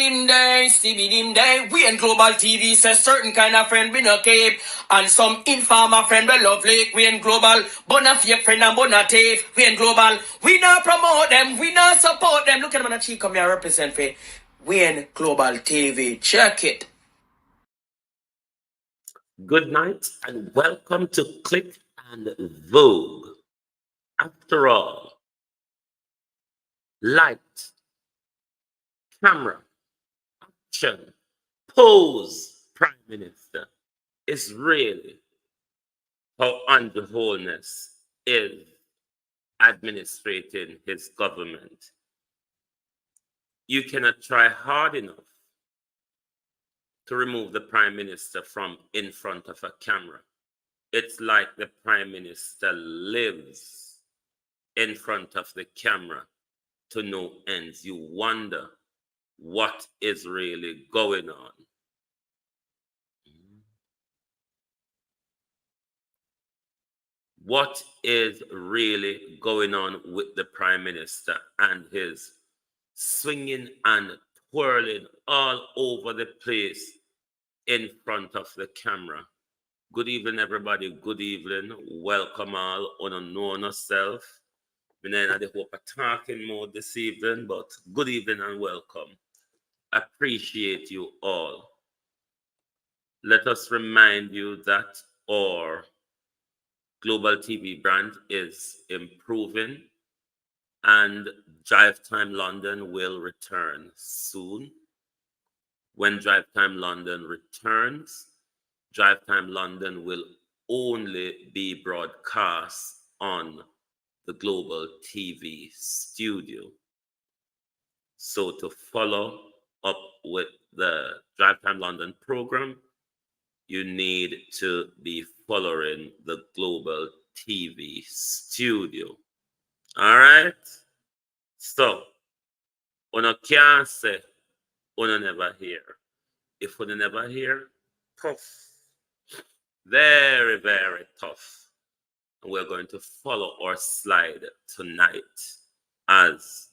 Stibidim day. We in Global TV says certain kind of friend we no keep. And some informer friend we love Lake. We in Global, bona fake friend and bona tape. We in Global, we not promote them, we not support them. Look at them and she come here represent for we in Global TV. Check it. Good night and welcome to Click and Vogue. After all, light, camera, action, pose, Prime Minister is really how Andrew Holness is administrating his government. You cannot try hard enough to remove the Prime Minister from in front of a camera. It's like the Prime Minister lives in front of the camera to no ends. You wonder what is really going on. What is really going on with the Prime Minister and his swinging and twirling all over the place in front of the camera? Good evening, everybody. Good evening. Welcome all. Unknown yourself. We're not in the hope of talking more this evening, but good evening and welcome. Appreciate you all. Let us remind you that our Global TV brand is improving and Drive Time London will return soon. When Drive Time London returns, Drive Time London will only be broadcast on the Global TV studio. So to follow up with the Drive Time London program, you need to be following the Global TV studio. All right? So, una can't say una never hear. If una never hear, tough. Very, very tough. And we're going to follow our slide tonight as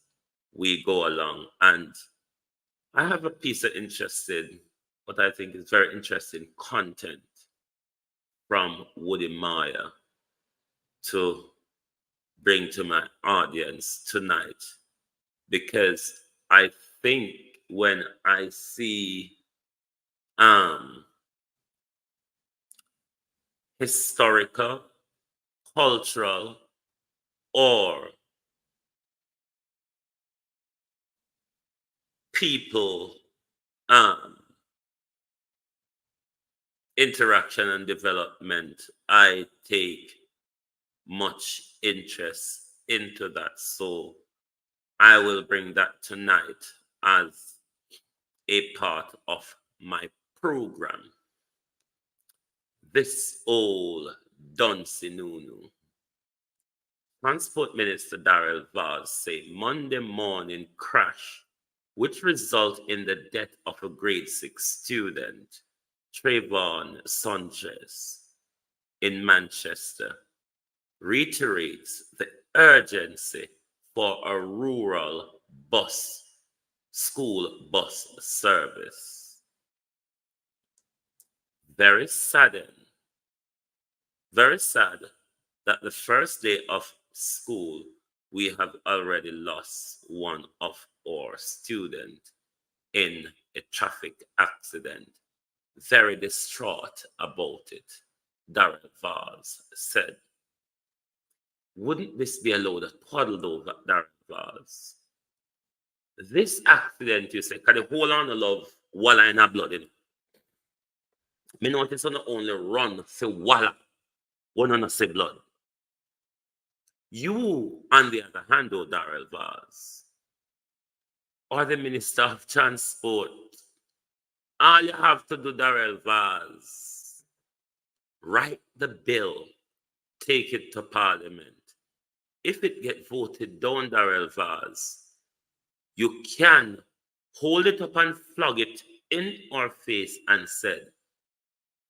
we go along. And I have a piece of interesting, what I think is very interesting content from Woody Meyer to bring to my audience tonight, because I think when I see historical, cultural, or people interaction and development, I take much interest into that. So I will bring that tonight as a part of my program. This old Duncy Nunu. Transport Minister Darrell Vaz say Monday morning crash, which result in the death of a grade 6 student, Trayvon Sanchez, in Manchester, reiterates the urgency for a rural school bus service. Very sad that the first day of school, we have already lost one of our students in a traffic accident. Very distraught about it, Darrell Vaz said. Wouldn't this be a load of puddled over, Darrell Vaz? This accident, you say, can you hold on to love while I have blood in it? Me notice on the only run say walla when on say blood. You, on the other hand, though, Darrell Vaz, are the Minister of Transport. All you have to do, Darrell Vaz, write the bill, take it to Parliament. If it gets voted down, Darrell Vaz, you can hold it up and flog it in our face and said,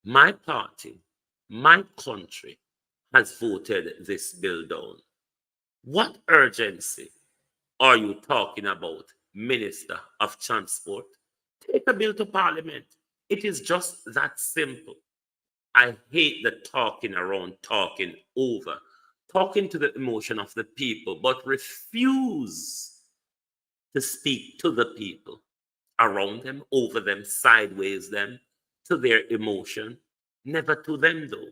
my party, my country has voted this bill down. What urgency are you talking about, Minister of Transport? Take a bill to parliament. It is just that simple. I hate the talking around, talking over, talking to the emotion of the people, but refuse to speak to the people around them, over them, sideways them, to their emotion. Never to them, though.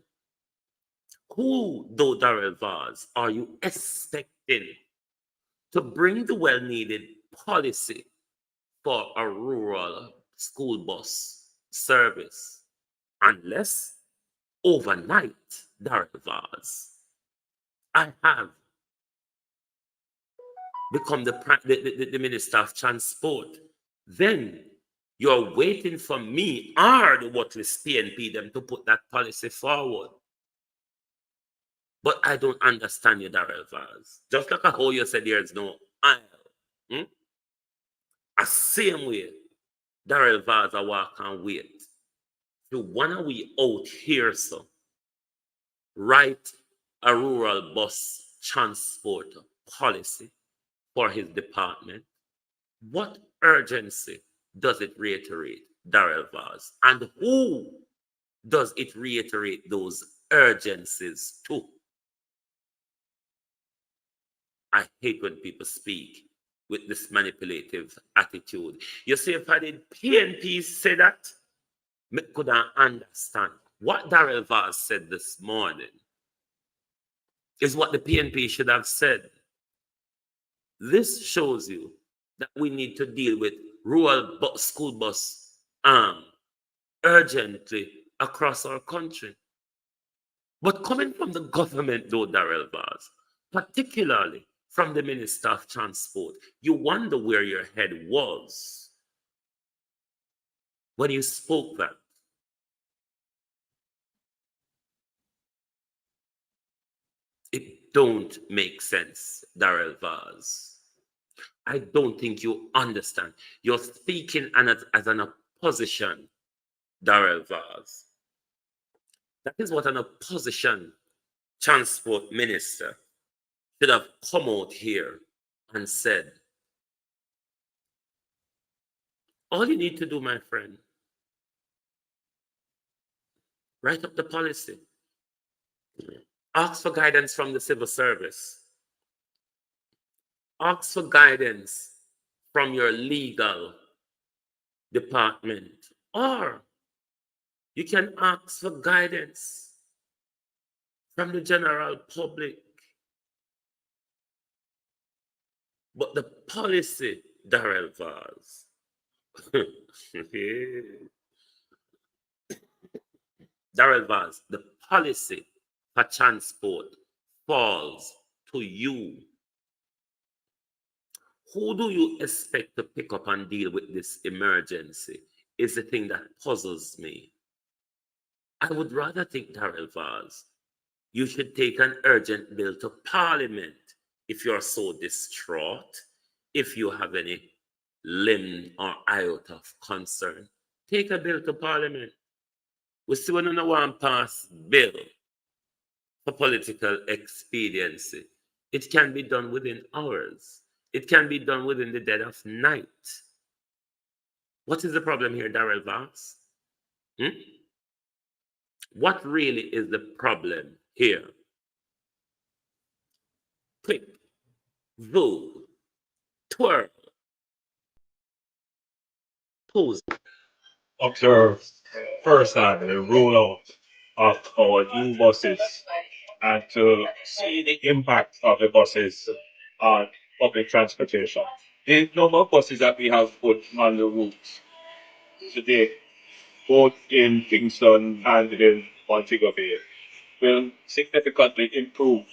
Who, though, Darrell Vaz, are you expecting to bring the well needed policy for a rural school bus service unless overnight, Darrell Vaz, I have become the Minister of Transport? Then you're waiting for me or the Worthless PNP them to put that policy forward. But I don't understand you, Darrell Vaz. Just like how you said there's no aisle. Hmm? A same way, Darrell Vaz I walk and wait. So when are we out here, so write a rural bus transport policy for his department? What urgency does it reiterate, Darrell Vaz? And who does it reiterate those urgencies to? I hate when people speak with this manipulative attitude. You see, if I did PNP say that, me couldn't understand. What Darrell Vaz said this morning is what the PNP should have said. This shows you that we need to deal with rural school bus urgently across our country. But coming from the government, though, Darrell Vaz, particularly from the Minister of Transport, you wonder where your head was when you spoke that. It don't make sense, Darrell Vaz. I don't think you understand. You're speaking as an opposition, Darrell Vaz. That is what an opposition transport minister should have come out here and said. All you need to do, my friend, write up the policy. Ask for guidance from the civil service. Ask for guidance from your legal department. Or you can ask for guidance from the general public. But the policy, Darrell Vaz, Darrell Vaz, the policy for transport falls to you. Who do you expect to pick up and deal with this emergency is the thing that puzzles me. I would rather think, Darrell Vaz, you should take an urgent bill to Parliament if you're so distraught, if you have any limb or iota of concern. Take a bill to Parliament. We still want to want pass bill for political expediency. It can be done within hours. It can be done within the dead of night. What is the problem here, Darrell Vaz? Hmm? What really is the problem here? Click, vote, twirl, pose. Observe firsthand the rollout of our new buses and to see the impact of the buses on public transportation. The number of buses that we have put on the route today, both in Kingston and in Montego Bay, will significantly improve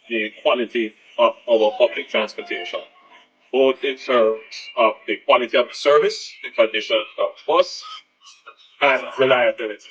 the quality of our public transportation, both in terms of the quality of the service, the condition of the bus, and reliability.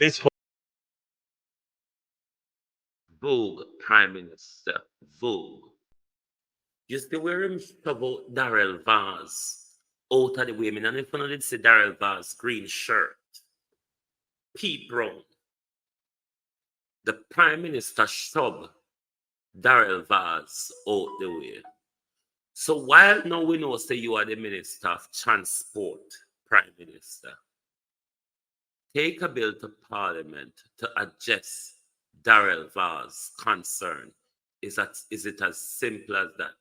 This Vogue, Prime Minister, Vogue. You see where him shovel Darrell Vaz out of the way. And if you did see Darrell Vaz green shirt, Pete Brown, the Prime Minister shoved Darrell Vaz out the way. So while now we know say you are the Minister of Transport, Prime Minister, take a bill to Parliament to address Darrell Vaz's concern. Is it as simple as that?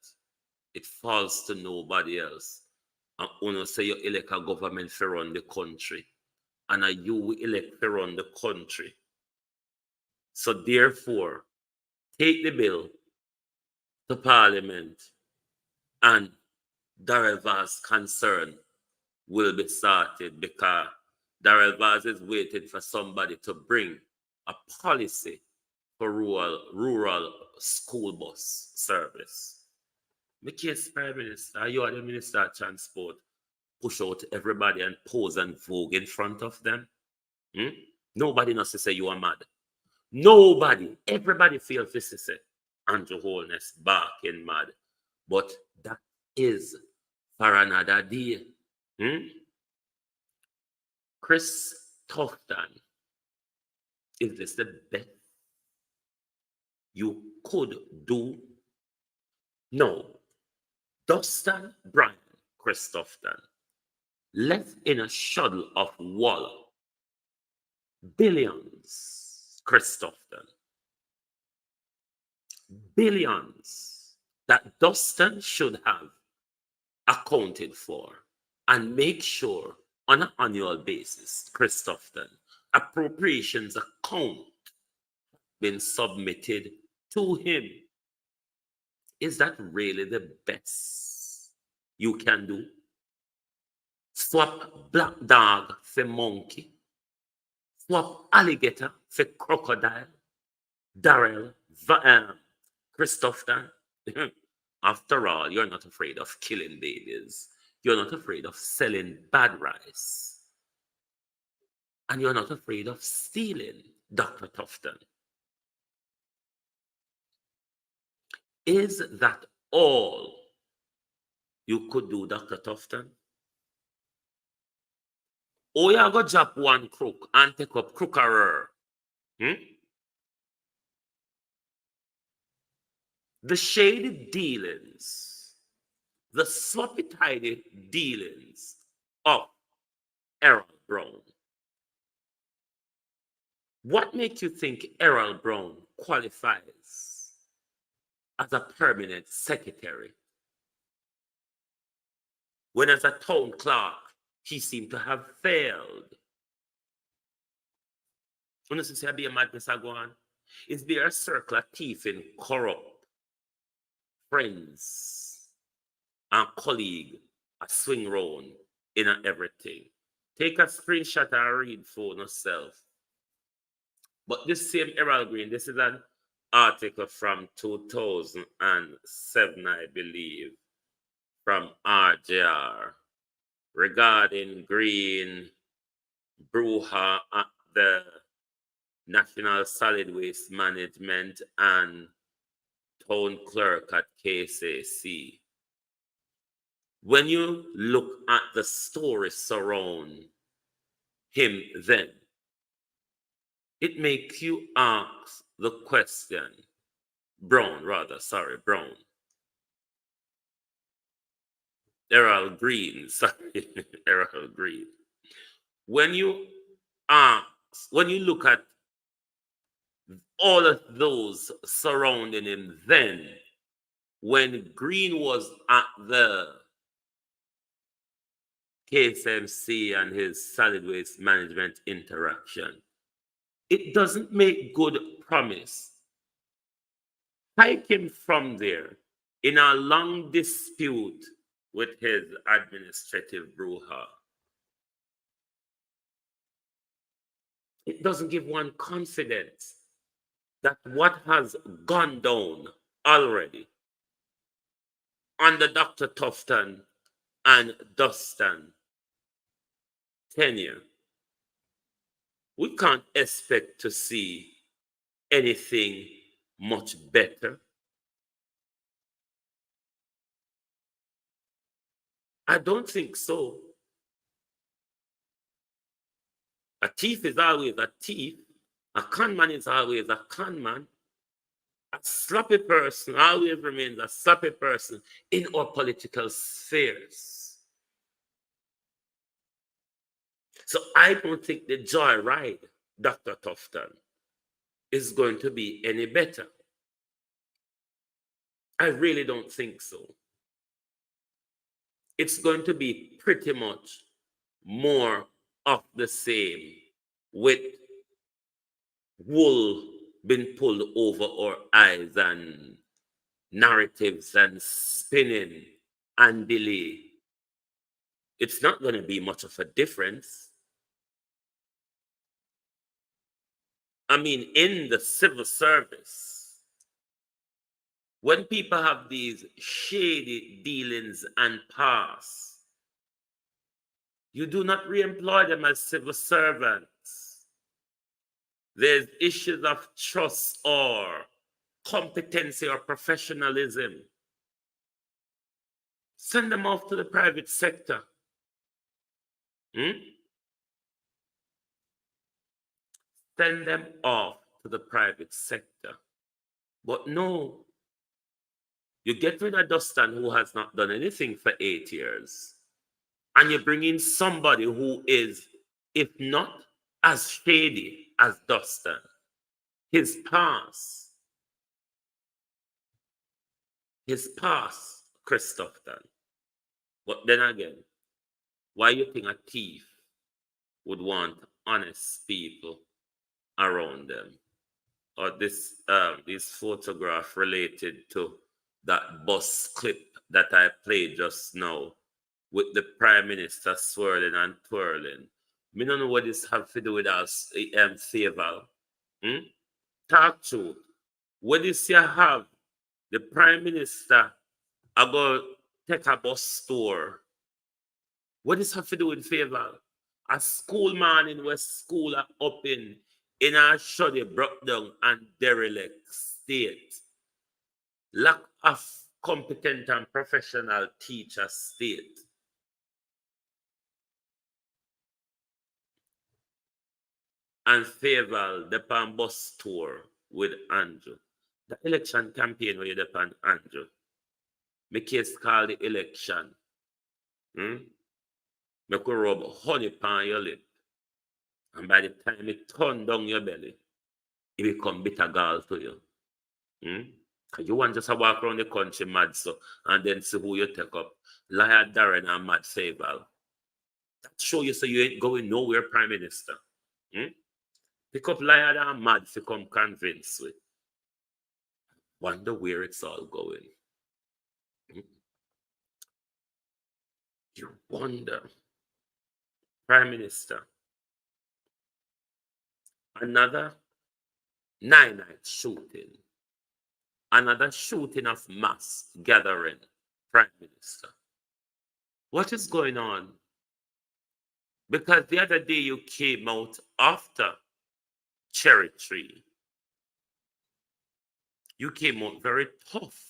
It falls to nobody else. And you say you elect a government to run the country. And you will elect to run the country. So therefore, take the bill to Parliament and Darrell Vaz's concern will be sorted because Darrell Vaz is waiting for somebody to bring a policy for rural school bus service. My case, Prime Minister, you are the Minister of Transport, push out everybody and pose and vogue in front of them. Nobody knows to say you are mad. Nobody, everybody feels this is it. Andrew Holness barking mad. But that is for another day. Chris Tufton, is this the best you could do? No. Dustin Brian Chris Tufton left in a shuttle of wall. Billions, Chris Tufton. Billions that Dustin should have accounted for and make sure on an annual basis, Chris Tufton, appropriations account been submitted to him. Is that really the best you can do? Swap black dog for monkey. Swap alligator for crocodile. Darrell, Chris Tufton. After all, you're not afraid of killing babies. You're not afraid of selling bad rice. And you're not afraid of stealing, Dr. Tufton. Is that all you could do, Dr. Tufton? Or you go drop one crook and take up crookerer? The shady dealings, the sloppy-tidy dealings of Errol Brown. What makes you think Errol Brown qualifies as a permanent secretary when as a town clerk he seemed to have failed? Honestly, be a madness on. Is there a circle of thieving, corrupt friends and colleague a swing round in everything? Take a screenshot and read for yourself. But this same Errol Green, this is an article from 2007, I believe, from RJR regarding Green brouhaha at the National Solid Waste Management and Town Clerk at KCC. When you look at the story surround him then, it makes you ask the question, Brown, Errol Green, Errol Green. When you look at all of those surrounding him then, when Green was at the KSMC and his solid waste management interaction, it doesn't make good promise. Hike him from there in a long dispute with his administrative brouhaha. It doesn't give one confidence that what has gone down already under Dr. Tufton and Dustin tenure we can't expect to see anything much better. I don't think so. A thief is always a thief. A con man is always a con man. A sloppy person always remains a sloppy person in our political spheres. So I don't think the joyride, Dr. Tufton, is going to be any better. I really don't think so. It's going to be pretty much more of the same, with wool being pulled over our eyes and narratives and spinning and delay. It's not going to be much of a difference. I mean, in the civil service, when people have these shady dealings and past, you do not re-employ them as civil servants. There's issues of trust or competency or professionalism. Send them off to the private sector. Send them off to the private sector. But no, you get rid of Dustin, who has not done anything for 8 years, and you bring in somebody who is, if not as shady as Dustin, his past, Christopher. But then again, why you think a thief would want honest people around them? Or this photograph related to that bus clip that I played just now with the Prime Minister swirling and twirling. Me don't know what this have to do with us, favor. Talk truth. What this you have, the Prime Minister I go take a bus tour. What does have to do with favor? A school man in West School are up in a shoddy, broke down and derelict state. Lack of competent and professional teacher state. And favor the pan bus tour with Andrew. The election campaign where you depend Andrew. My case call the election. Make you rub honey upon your lip. And by the time it turn down your belly, it become bitter gall to you. You want just to walk around the country mad so, and then see who you take up. Liar Darren and Mad Fable. That show you so you ain't going nowhere, Prime Minister. Pick up Liar and Mad to come convince with. Wonder where it's all going. You wonder. Prime Minister. Another 9-night shooting. Another shooting of mass gathering, Prime Minister. What is going on? Because the other day you came out after Cherry Tree. You came out very tough.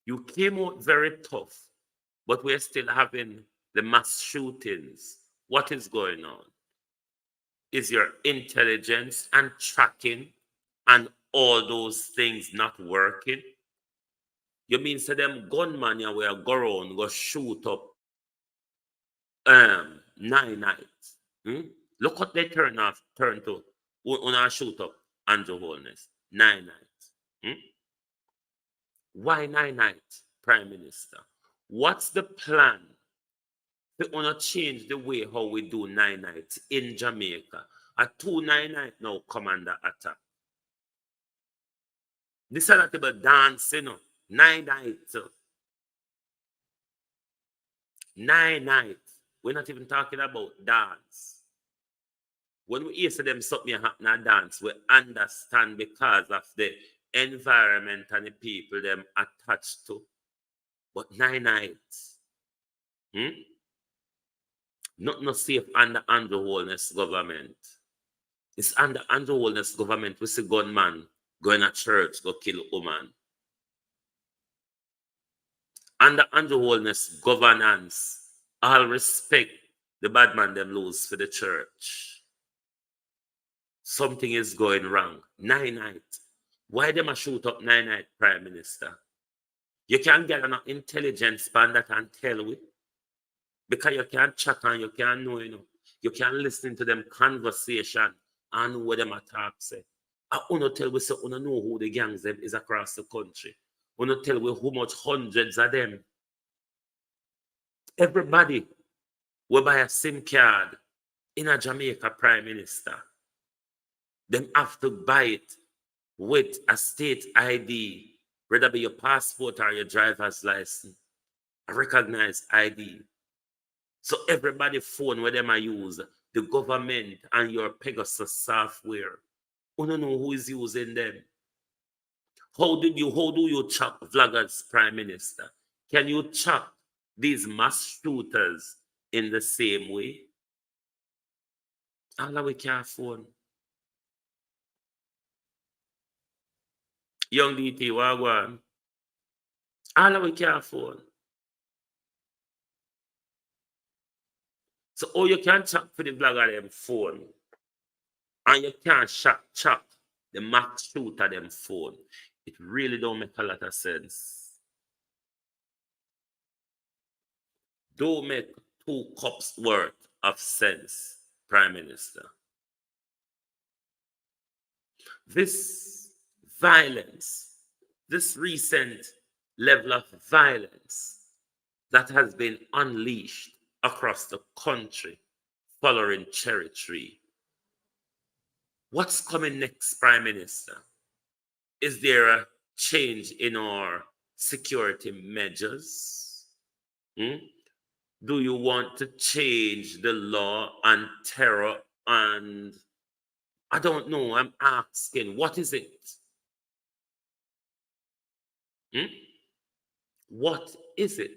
You came out very tough, but we're still having the mass shootings. What is going on? Is your intelligence and tracking and all those things not working? You mean so them gunman you will go around, go shoot up 9 nights. Look what they turn to when I shoot up Andrew Holness. 9 nights. Why 9 nights, Prime Minister? What's the plan to wanna change the way how we do 9 nights in Jamaica? A 2 9-night now commander attack. This is not about dancing, 9 nights. 9 nights. We're not even talking about dance. When we hear them something happen at dance, we understand because of the environment and the people them attached to. But 9 nights. 9 not safe under Andrew Holness government. It's under Andrew Holness government we see gunman going to church, go kill a woman. Under Andrew Holness governance, all respect the bad man them lose for the church. Something is going wrong. 9-9. Why them a shoot up 9-9 Prime Minister? You can't get an intelligence span that can tell we. Because you can't chat and you can't know, You can't listen to them conversation and know what them attack say. I wanna tell we so wanna know who the gangs them is across the country. Wanna tell we how much hundreds of them. Everybody will buy a SIM card in a Jamaica Prime Minister. Them have to buy it with a state ID, whether be your passport or your driver's license, a recognized ID. So everybody phone where them I use, the government and your Pegasus software. You don't know who is using them. How do you track vloggers, Prime Minister? Can you track these mass shooters in the same way? All of we can't phone. Young DT, wagwan. All of we can't phone. So you can chat for the vlogger them phone. And you can't chat the mass shooter them phone. It really don't make a lot of sense. Don't make 2 cups worth of sense, Prime Minister. This violence, this recent level of violence that has been unleashed across the country following Cherry Tree. What's coming next, Prime Minister? Is there a change in our security measures? Do you want to change the law on terror? And I don't know, I'm asking, what is it? What is it?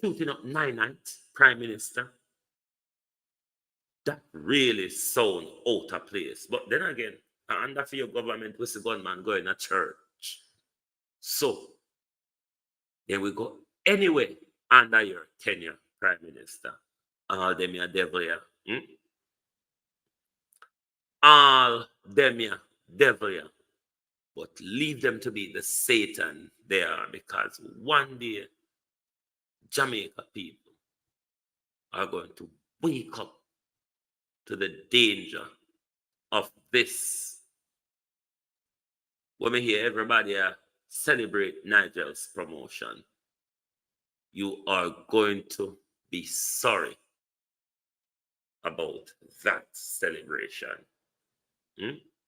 Shooting up 9-9, Prime Minister? That really sounds out of place. But then again, under for your government with the gunman going to church. So, there we go. Anyway, under your tenure, Prime Minister, all them ya devil ya. All them ya devil ya. But leave them to be the Satan they are, because one day, Jamaica people are going to wake up to the danger of this. When we hear everybody celebrate Nigel's promotion, you are going to be sorry about that celebration.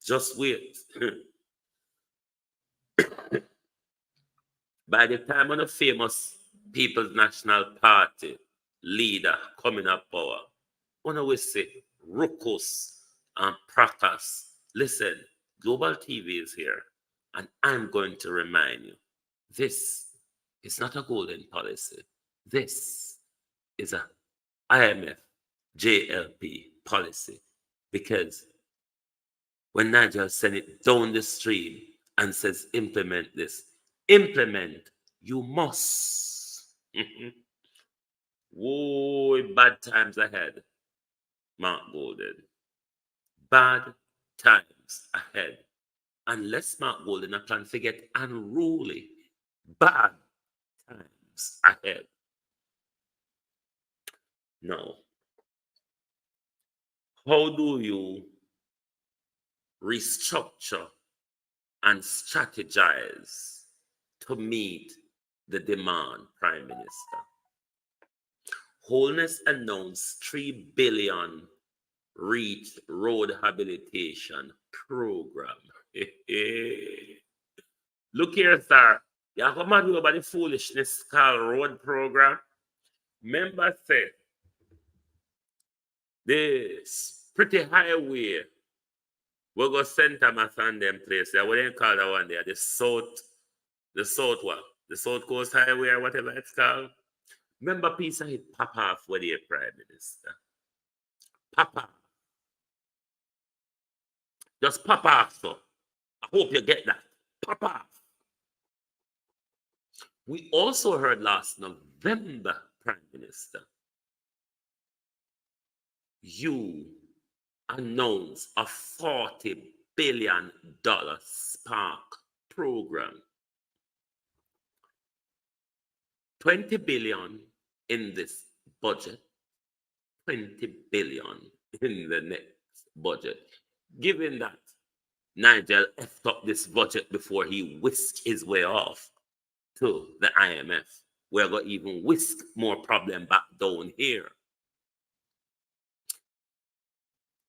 Just wait. By the time when the famous People's National Party leader coming up power, when we say Ruckus and Prakas, listen, Global TV is here, and I'm going to remind you, this is not a golden policy. This is a IMF JLP policy, because when Nigel sent it down the stream and says implement this, implement, you must. Whoa, bad times ahead, Mark Golden. Bad times ahead. Unless Mark Golden can forget unruly, bad times ahead. Now, how do you restructure and strategize to meet the demand, Prime Minister? Holness announced 3 billion reach road rehabilitation program. Look here, sir. You come mad about the foolishness called road program. Remember, say, this pretty highway we go Center Mass on them place. Yeah, what do you call that one there? The South what? The South Coast Highway or whatever it's called. Remember, piece of hit pop off with the Prime Minister. Pop off. Just pop off, so. I hope you get that. Pop off. We also heard last November, Prime Minister, you announced a $40 billion Spark program. 20 billion in this budget, 20 billion in the next budget. Given that Nigel effed up this budget before he whisked his way off to the IMF, we're going to even whisk more problem back down here.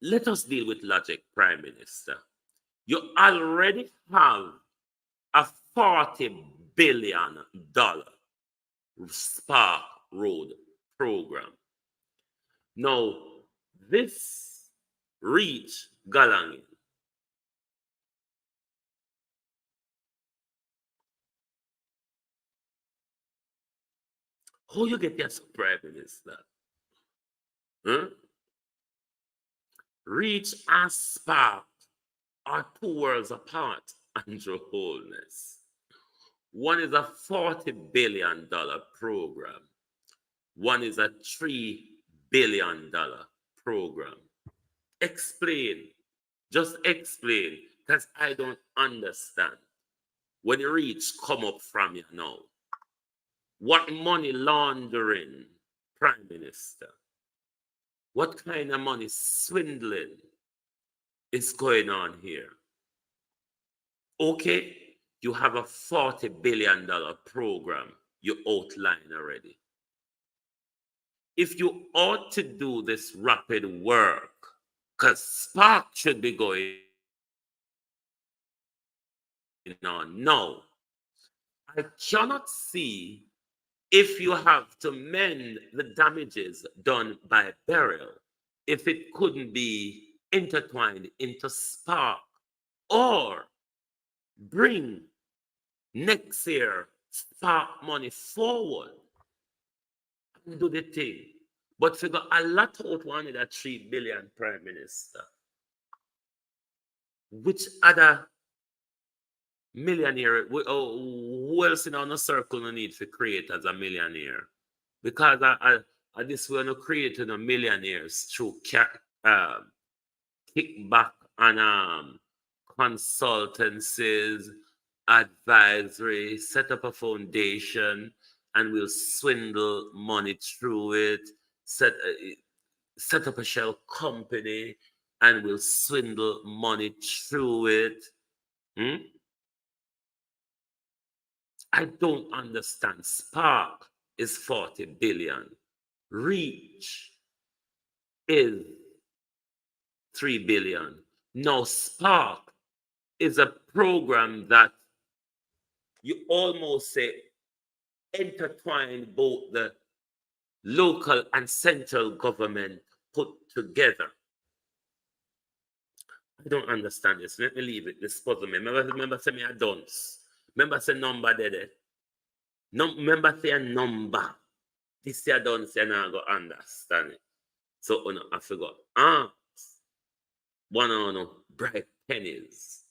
Let us deal with logic, Prime Minister. You already have a $40 billion Spark Road program. Now, this reach Galangin. How you get your Prime Minister? Huh? Reach and Spark are two worlds apart, Andrew Holness. One is a $40 billion program. One is a $3 billion program. Explain. Just explain. Because I don't understand. When the reach come up from you now, what money laundering, Prime Minister? What kind of money swindling is going on here? Okay, you have a $40 billion program you outlined already. If you ought to do this rapid work, because Spark should be going on now, I cannot see if you have to mend the damages done by burial, if it couldn't be intertwined into Spark or bring next year Spark money forward and do the thing. But figure a lot out one of that 3 billion, Prime Minister. Which other millionaire, who else in our circle no need to create as a millionaire? Because I this we're not creating a millionaires through kickback and consultancies, advisory, set up a foundation, and we'll swindle money through it, set up a shell company, and we'll swindle money through it. I don't understand. Spark is 40 billion. Reach is 3 billion. Now, Spark is a program that you almost say intertwine both the local and central government put together. I don't understand this. Let me leave it. This puzzle me. Remember say me a dunce. Remember say number there. No, remember say a number. This year don't say I go understand it. So I forgot. One on bright pennies.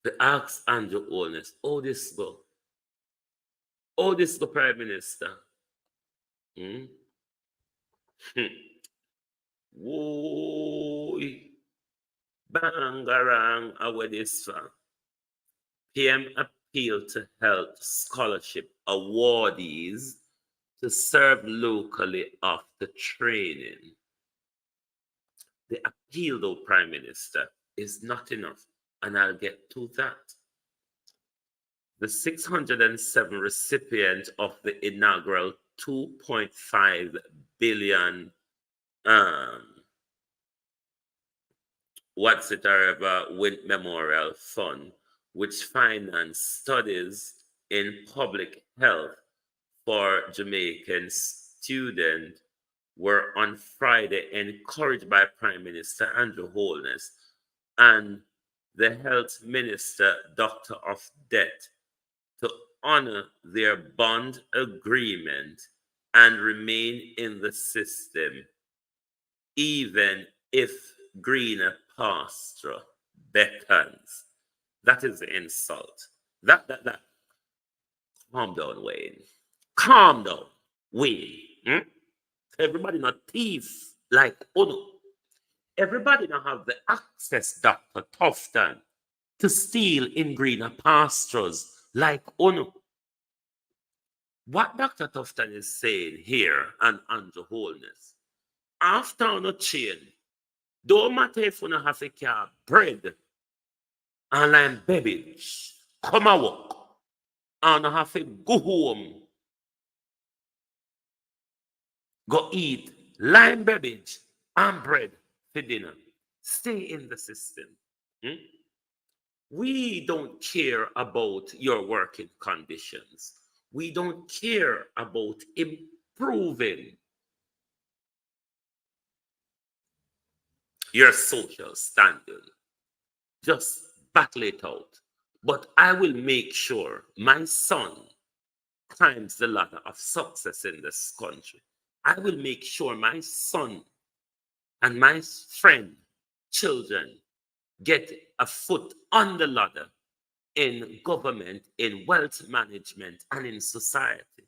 The ask Andrew Holness, oh this go. Oh this go Prime Minister. Whoa. Bangarang away this one. PM appeal to health scholarship awardees to serve locally after training. The appeal, though, Prime Minister, is not enough, and I'll get to that. The 607 recipients of the inaugural 2.5 billion Win Memorial Fund, which financed studies in public health for Jamaican students, were on Friday encouraged by Prime Minister Andrew Holness and the Health Minister, Dr. of Death, to honor their bond agreement and remain in the system even if greener pasture beckons. That is the insult. That. Calm down, Wayne. Calm down, Wayne. Hmm? Everybody not thief like Uno. Everybody don't have the access, Dr. Tufton, to steal in greener pastures like Uno. What Dr. Tufton is saying here and Andrew Holness, after on a chain, don't matter if you have a car, bread, and lime beverage, come and work, and have to go home, go eat lime beverage and bread for dinner. Stay in the system. Hmm? We don't care about your working conditions. We don't care about improving your social standing. Just battle it out. But I will make sure my son climbs the ladder of success in this country. I will make sure my son and my friend, children, get a foot on the ladder in government, in wealth management, and in society.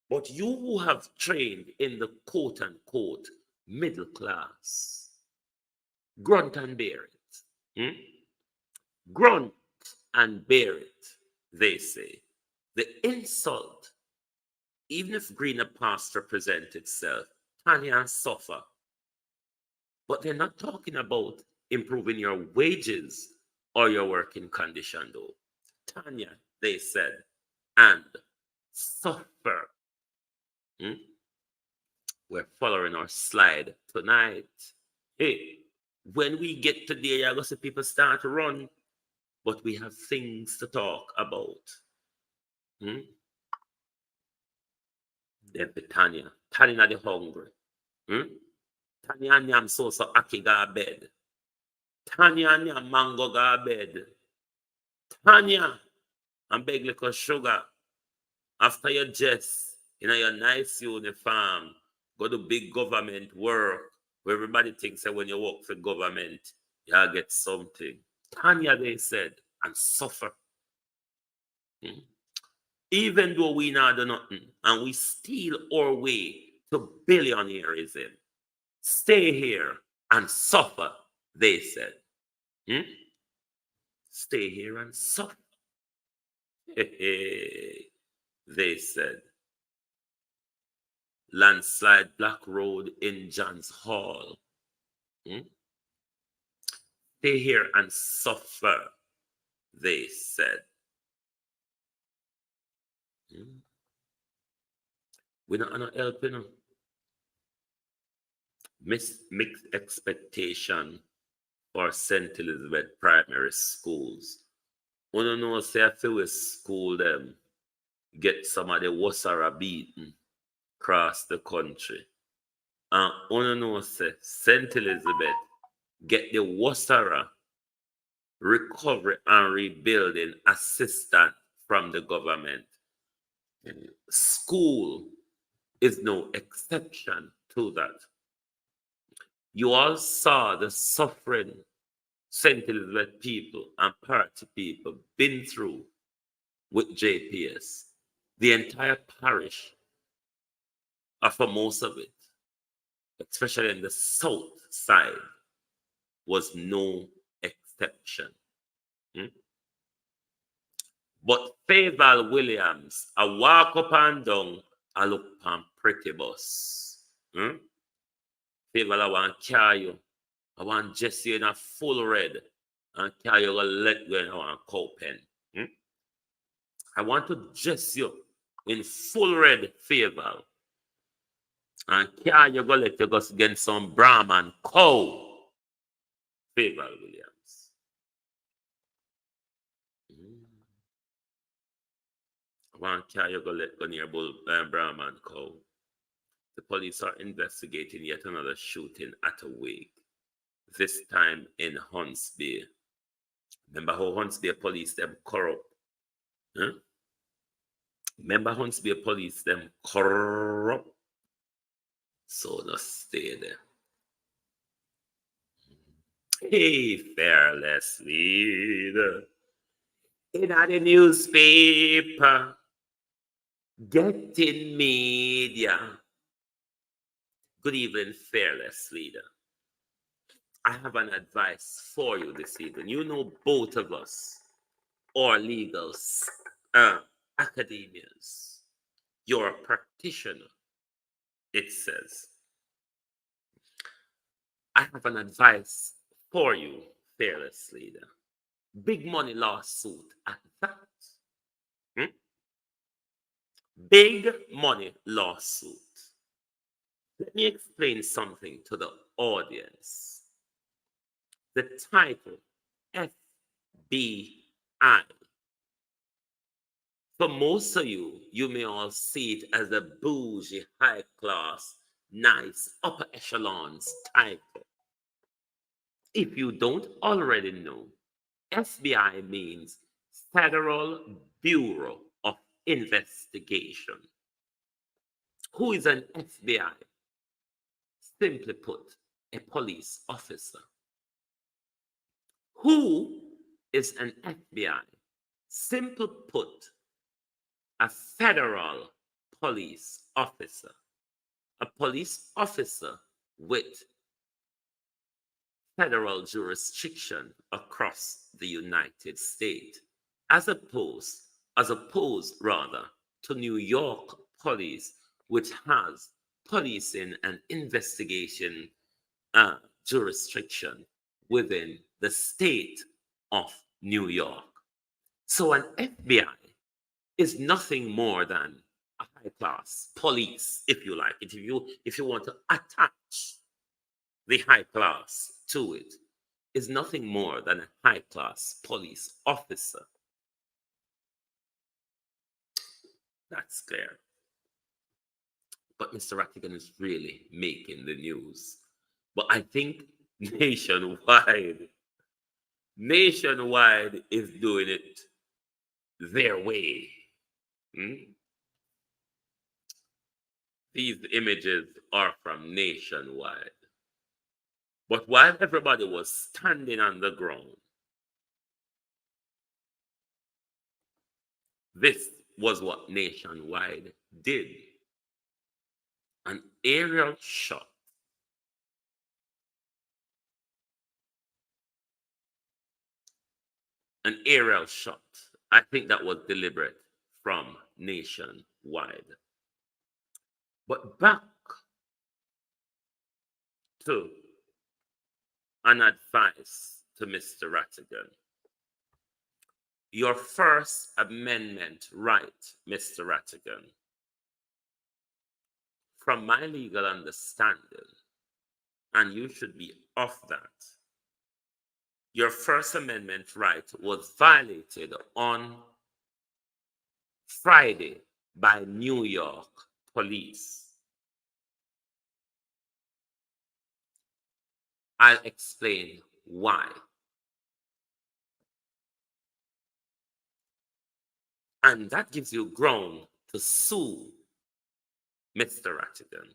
But you who have trained in the quote unquote middle class, grunt and bear it. Hmm? Grunt and bear it, they say. The insult, even if greener pasture presents itself, Tanya suffer. But they're not talking about improving your wages or your working condition, though. Tanya, they said, and suffer. Hmm? We're following our slide tonight. Hey, when we get to there, you're going to see people start to run, but we have things to talk about. Hmm? Then Tanya, Tanya the hungry. Hmm? Tanya nyam so aki ga bed. Tanya nyam mango ga bed. Tanya, and beg little sugar. After your dress, in your nice uniform, go to big government work, where everybody thinks that when you work for government, you'll get something. Tanya, they said, and suffer. Hmm? Even though we not do nothing, and we steal our way to billionaireism, stay here and suffer, they said. Hmm? Stay here and suffer. They said. Landslide Black Road in John's Hall. Hmm? Stay here and suffer, they said. Hmm? We're not gonna help, you know. Mixed expectation for St. Elizabeth primary schools. We don't know say if we school them get some of the Wasara beaten across the country. And we don't know say St. Elizabeth get the Wasara recovery and rebuilding assistance from the government. School is no exception to that. You all saw the suffering St. Elizabeth people and party people been through with JPS. The entire parish, or for most of it, especially in the south side, was no exception. Hmm? But Fayetteville Williams, I walk up and down, I look on pretty bus. Hmm? Fayetteville, I want to carry you. I want Jesse in a full red and carry you a let go and I want cow pen. Hmm? I want to dress you in full red Fayetteville and carry you go let you go get some Brahman cow. Fayetteville Williams. Hmm. I want to carry you go let go near Brahman cow. The police are investigating yet another shooting at a wake, this time in Hunts Bay. Remember how Hunts Bay police them corrupt? Huh? Remember Huntsville police, them corrupt. So just stay there. Hey, fearless leader. In the newspaper, getting media. Good evening, fearless leader. I have an advice for you this evening. You know, both of us are legal academias. You're a practitioner, it says. I have an advice for you, fearless leader. Big money lawsuit at that. Hmm? Big money lawsuit. Let me explain something to the audience. The title FBI. For most of you, you may all see it as a bougie, high class, nice, upper echelons title. If you don't already know, FBI means Federal Bureau of Investigation. Who is an FBI? Simply put, a police officer. Who is an FBI? Simple put, a federal police officer. A police officer with federal jurisdiction across the United States, as opposed rather to New York police, which has policing and investigation jurisdiction within the state of New York. So an FBI is nothing more than a high class police, if you like it. If you want to attach the high class to it, is nothing more than a high class police officer. That's clear. But Mr. Rattigan is really making the news. But I think nationwide is doing it their way. Hmm? These images are from nationwide. But while everybody was standing on the ground, this was what nationwide did. An aerial shot. An aerial shot. I think that was deliberate from nationwide. But back to an advice to Mr. Rattigan. Your First Amendment right, Mr. Rattigan, from my legal understanding, and you should be off that, your First Amendment right was violated on Friday by New York police. I'll explain why. And that gives you ground to sue Mr. Rattigan.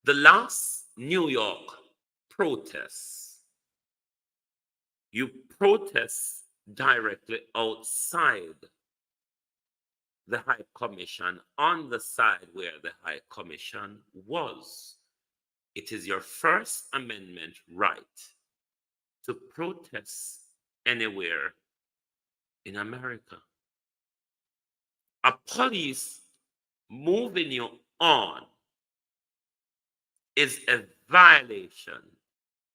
The last New York protests, you protest directly outside the High Commission, on the side where the High Commission was. It is your First Amendment right to protest anywhere in America. A police moving you on is a violation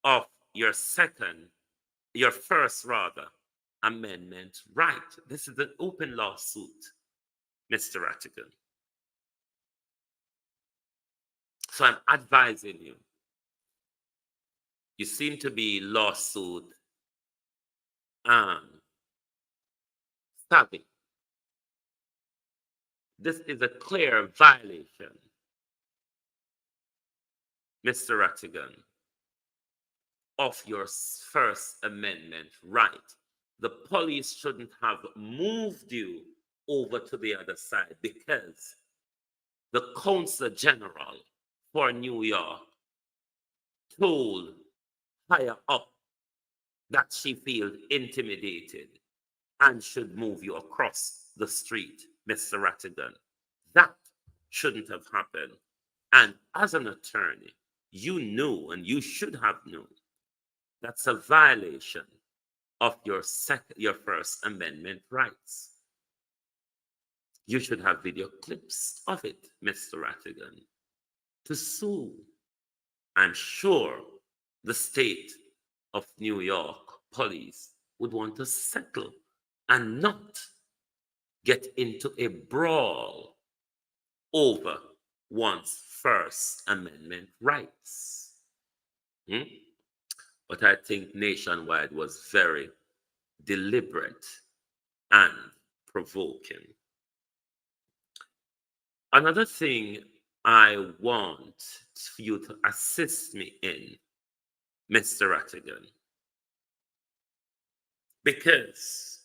of your first amendment right. This is an open lawsuit, Mr. Rattigan. So I'm advising you. You seem to be lawsuit savvy. This is a clear violation, Mr. Rattigan, of your First Amendment right. the police shouldn't have moved you over to the other side, because the Consul General for New York told higher up that she feels intimidated and should move you across the street, Mr. Rattigan. That shouldn't have happened. And as an attorney, you knew, and you should have known, that's a violation of your First Amendment rights. You should have video clips of it, Mr. Rattigan, to sue. I'm sure the state of New York police would want to settle and not get into a brawl over one's First Amendment rights. But I think Nationwide was very deliberate and provoking. Another thing I want for you to assist me in, Mr. Rattigan, because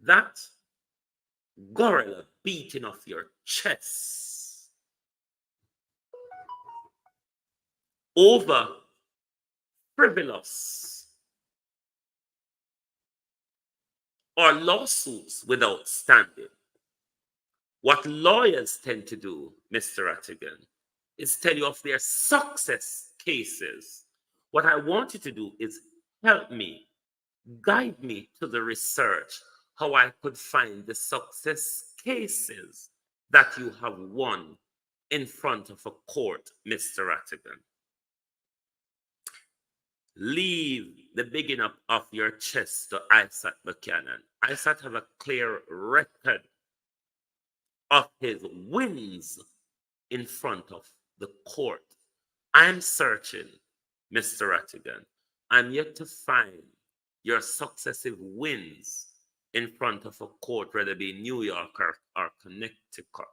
that gorilla beating off your chest over frivolous or lawsuits without standing. What lawyers tend to do, Mr. Rattigan, is tell you of their success cases. What I want you to do is help me, guide me to the research, how I could find the success cases that you have won in front of a court, Mr. Rattigan. Leave the bigging up of your chest to Isaac Buchanan. Isaac have a clear record of his wins in front of the court. I'm searching, Mr. Rattigan. I'm yet to find your successive wins in front of a court, whether it be New York or Connecticut.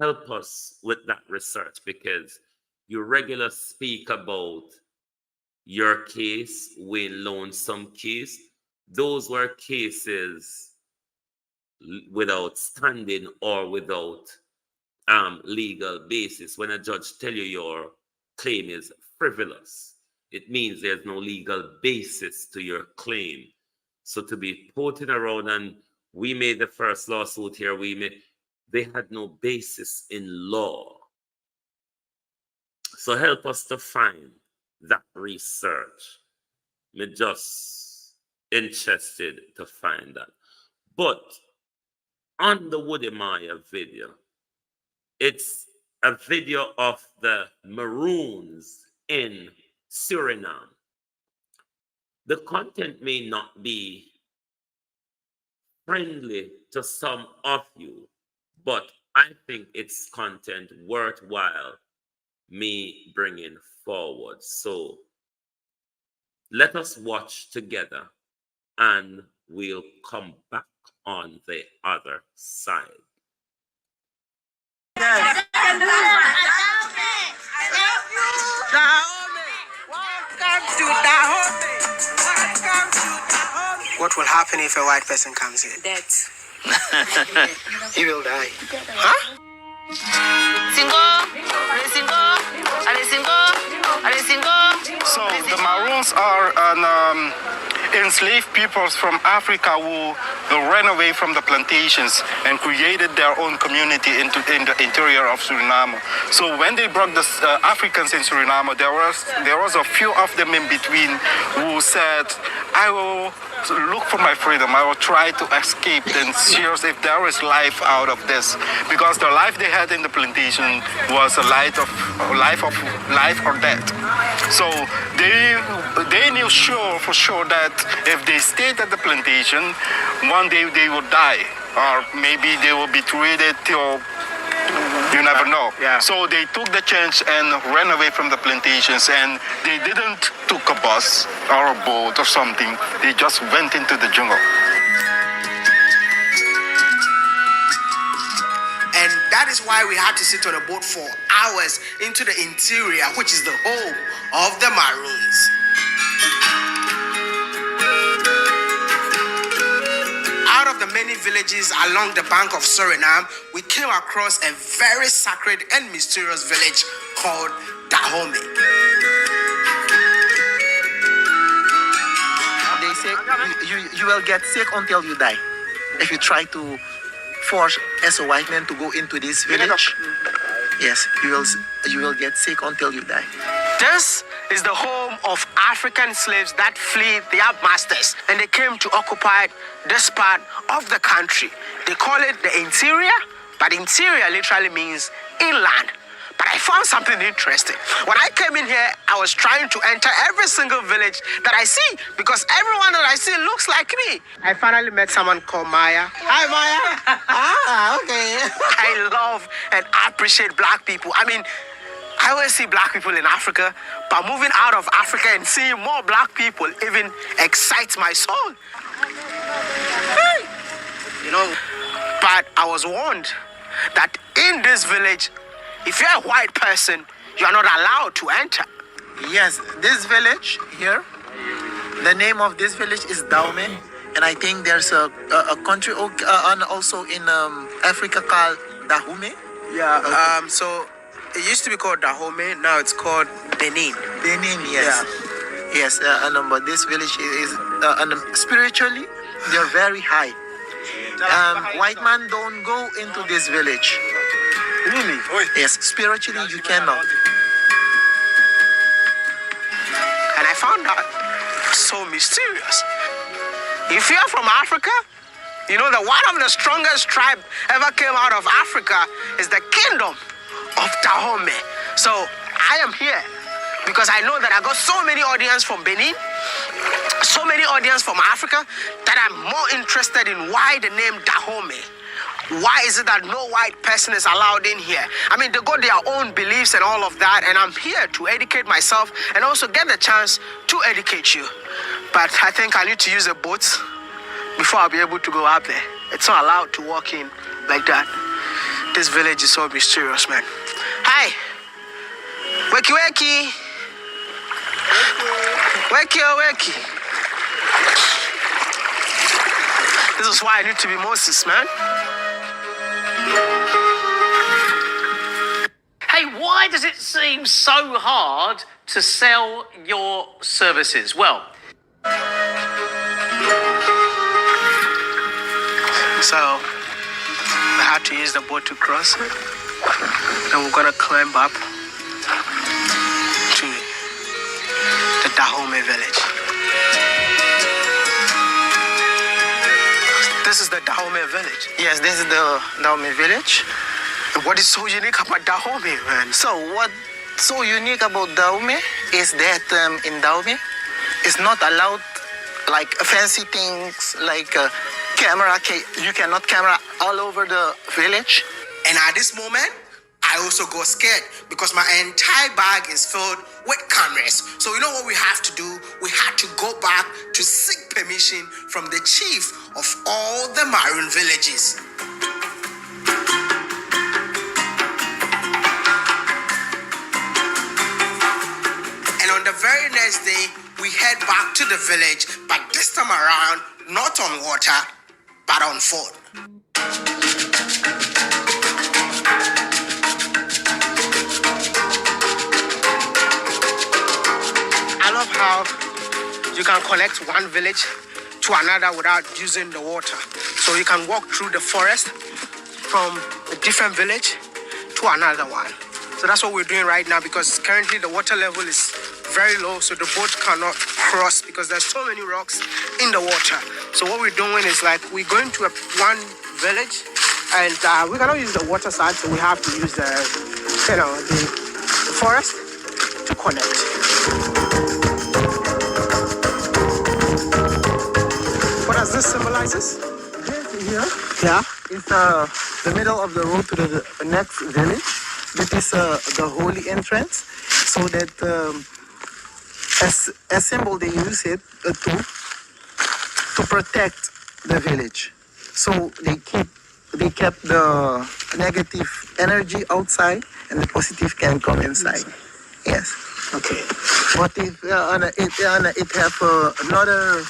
Help us with that research, because you regularly speak about your case, Wayne Lonesome case. Those were cases without standing or without legal basis. When a judge tell you your claim is frivolous, it means there's no legal basis to your claim. So to be putting around, and we made the first lawsuit here, they had no basis in law. So help us to find that research. Me just interested to find that. But on the Woody Maya video, it's a video of the Maroons in Suriname. The content may not be friendly to some of you, but I think it's content worthwhile me bringing forward. So let us watch together, and we'll come back on the other side. What will happen if a white person comes in? Death. He will die. Huh? So the Maroons are enslaved peoples from Africa who ran away from the plantations and created their own community in the interior of Suriname. So when they brought the Africans in Suriname, there was a few of them in between who said, I will look for my freedom. I will try to escape and see if there is life out of this, because the life they had in the plantation was a life or death. So they knew for sure that if they stayed at the plantation, one day they would die, or maybe they will be treated till you never know. Yeah. So they took the chance and ran away from the plantations, and they didn't took a bus or a boat or something. They just went into the jungle. And that is why we had to sit on a boat for hours into the interior, which is the home of the Maroons. many villages along the bank of Suriname, we came across a very sacred and mysterious village called Dahomey. They say you will get sick until you die if you try to force as a white man to go into this village. Yes, you will get sick until you die. This is the home of African slaves that flee their masters, and they came to occupy this part of the country. They call it the interior, but interior literally means inland. But I found something interesting. When I came in here, I was trying to enter every single village that I see because everyone that I see looks like me. I finally met someone called Maya. Hi, Maya. Okay. I love and appreciate black people. I mean, I always see black people in Africa, but moving out of Africa and seeing more black people even excites my soul. Hey. You know, but I was warned that in this village, if you're a white person, you're not allowed to enter. Yes, this village here, the name of this village is Dahomey, and I think there's a country also in Africa called Dahomey. Yeah. Okay. So it used to be called Dahomey. Now it's called Benin. Benin, yes. Yeah. Yes, but this village is spiritually they're very high. White man don't go into this village. Really? Yes, spiritually you cannot. And I found that so mysterious. If you're from Africa, you know that one of the strongest tribe ever came out of Africa is the kingdom of Dahomey. So I am here because I know that I got so many audience from Benin, so many audience from Africa, that I'm more interested in why the name Dahomey. Why is it that no white person is allowed in here? I mean, they got their own beliefs and all of that, and I'm here to educate myself and also get the chance to educate you. But I think I need to use a boat before I'll be able to go up there. It's not allowed to walk in like that. This village is so mysterious, man. Hi. Wakey wakey. Wakey wakey. This is why I need to be Moses, man. Hey, why does it seem so hard to sell your services? Well, so I had to use the boat to cross it, and we're gonna climb up to the Dahomey village. This is the Dahomey village. Yes, this is the Dahomey village. What is so unique about Dahomey, man? So what's so unique about Dahomey is that in Dahomey, it's not allowed like fancy things like camera. You cannot camera all over the village. And at this moment, I also got scared because my entire bag is filled with cameras. So you know what we have to do? We had to go back to seek permission from the chief of all the Maroon villages. And on the very next day, we head back to the village, but this time around, not on water, but on foot. I love how you can connect one village to another without using the water. So you can walk through the forest from a different village to another one. So that's what we're doing right now because currently the water level is very low, so the boat cannot cross because there's so many rocks in the water. So what we're doing is like we're going to one village and we cannot use the water side, so we have to use the forest to connect. What does this symbolizes? This here, yeah, it's the middle of the road to the next village. This is the holy entrance, so that as a symbol they use it to protect the village. So they kept the negative energy outside, and the positive can come inside. Yes. Okay. But it have another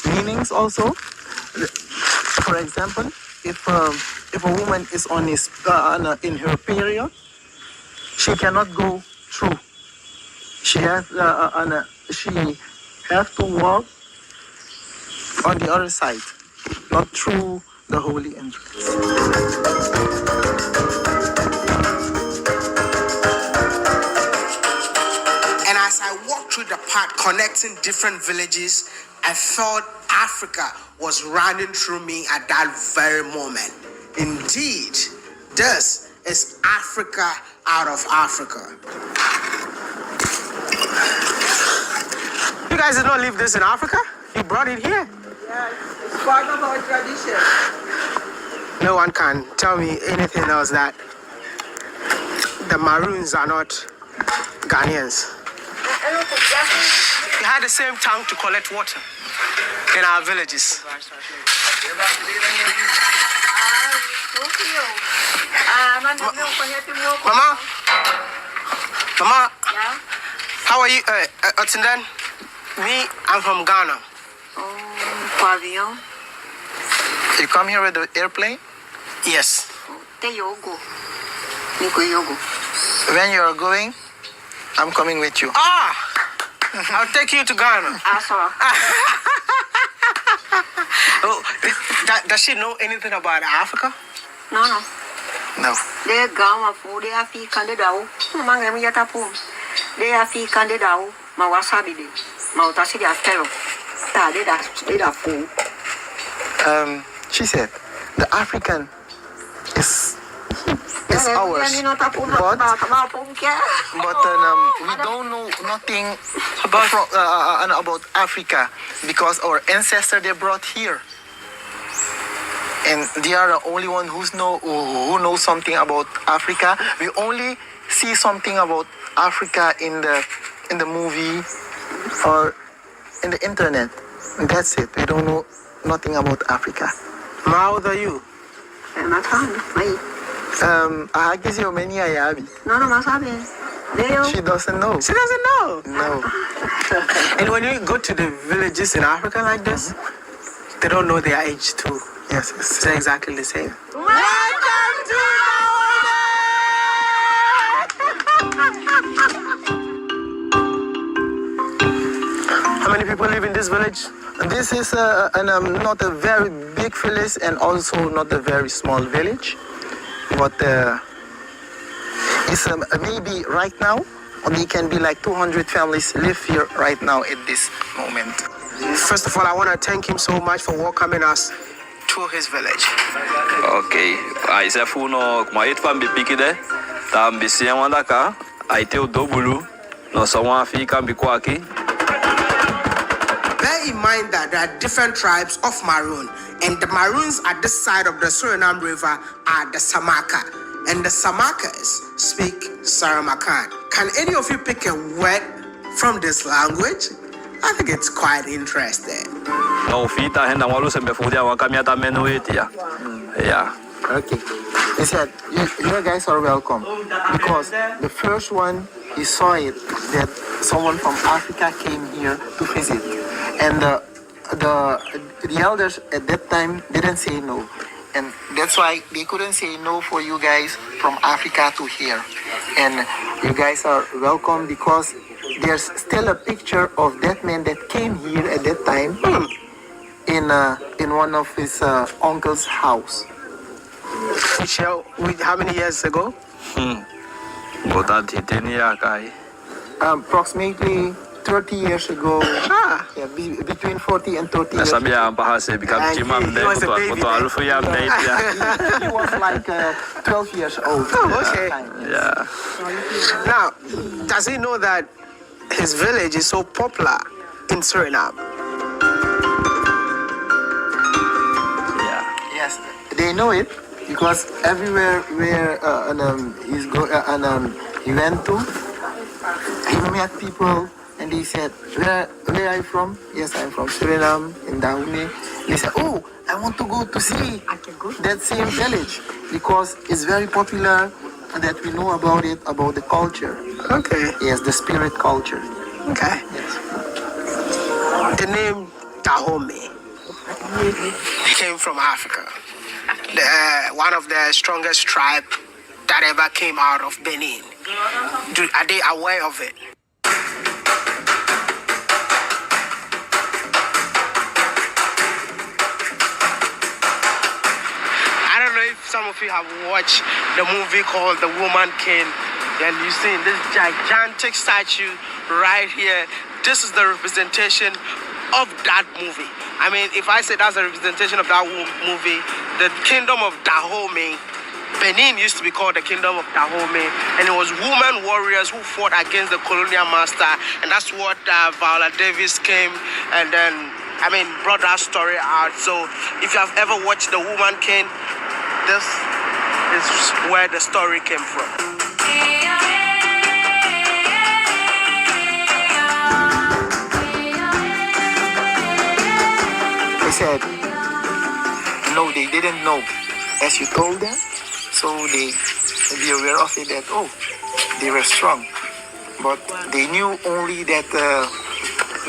meanings also. For example, if a woman is on in her period, she cannot go through. She has to walk on the other side, not through the holy entrance. And as I walked through the park connecting different villages, I felt Africa was running through me at that very moment. Indeed, this is Africa out of Africa. You guys did not leave this in Africa? You brought it here? Yeah, it's part of our tradition. No one can tell me anything else that the Maroons are not Ghanaians. We had the same tank to collect water in our villages. Mama, how are you? Otindan? Me, I'm from Ghana. Pavilion. You come here with the airplane? Yes. Te yogo. Niko yogo. When you are going, I'm coming with you. I'll take you to Ghana. Sorry. Oh, does she know anything about Africa? No. No. They gama fu they afi kandidao. Manga mi yata pu. They afi kandidao. Ma wasabi de. Ma utasi de afero. Ta de da fu. She said, the African is ours, but we don't know nothing about Africa because our ancestors they brought here, and they are the only one who knows something about Africa. We only see something about Africa in the movie or in the internet. And that's it. We don't know nothing about Africa. How old are you? I guess you're many Ayabi. No, masabi. She doesn't know. She doesn't know. No. And when you go to the villages in Africa like this, they don't know their age too. Yes. It's exactly the same. How many people live in this village? This is not a very big village and also not a very small village, but it's maybe right now only can be like 200 families live here right now at this moment. First of all, I want to thank him so much for welcoming us to his village. Okay, I say funo kuma it fam bi pikide tam bi sien wandaka aite o dobulu no so wan fi kan bi kwaki. Bear in mind that there are different tribes of Maroon, and the Maroons at this side of the Suriname River are the Samaka, and the Samakas speak Saramakan. Can any of you pick a word from this language? I think it's quite interesting. No fita henda walu sembe fudia wakamia menu etia. Yeah. Okay. He said, you guys are welcome because the first one he saw it that someone from Africa came here to visit. And the elders at that time didn't say no, and that's why they couldn't say no for you guys from Africa to here. And you guys are welcome because there's still a picture of that man that came here at that time in one of his uncle's house. How many years ago? Approximately 30 years ago. Yeah, between 40 and 30 years ago. He was a baby. He was like 12 years old. Oh, okay. Yeah. Now, does he know that his village is so popular in Suriname? Yeah. Yes, they know it because everywhere where he went to, he met people. And they said, where are you from? Yes, I'm from Suriname, in Dahomey. They said, oh, I want to go to see that same village because it's very popular that we know about it, about the culture. Okay. Yes, the spirit culture. Okay. Yes. The name Dahomey. They came from Africa. One of the strongest tribe that ever came out of Benin. Are they aware of it? I don't know if some of you have watched the movie called The Woman King, and you've seen this gigantic statue right here. This is the representation of that movie. I mean, if I say that's a representation of that movie, the kingdom of Dahomey, Benin used to be called the kingdom of Dahomey, and it was women warriors who fought against the colonial master, and that's what Viola Davis came and then, brought that story out. So if you have ever watched The Woman King, this is where the story came from. They said, no, they didn't know. As you told them, so they be aware of it that, they were strong. But they knew only that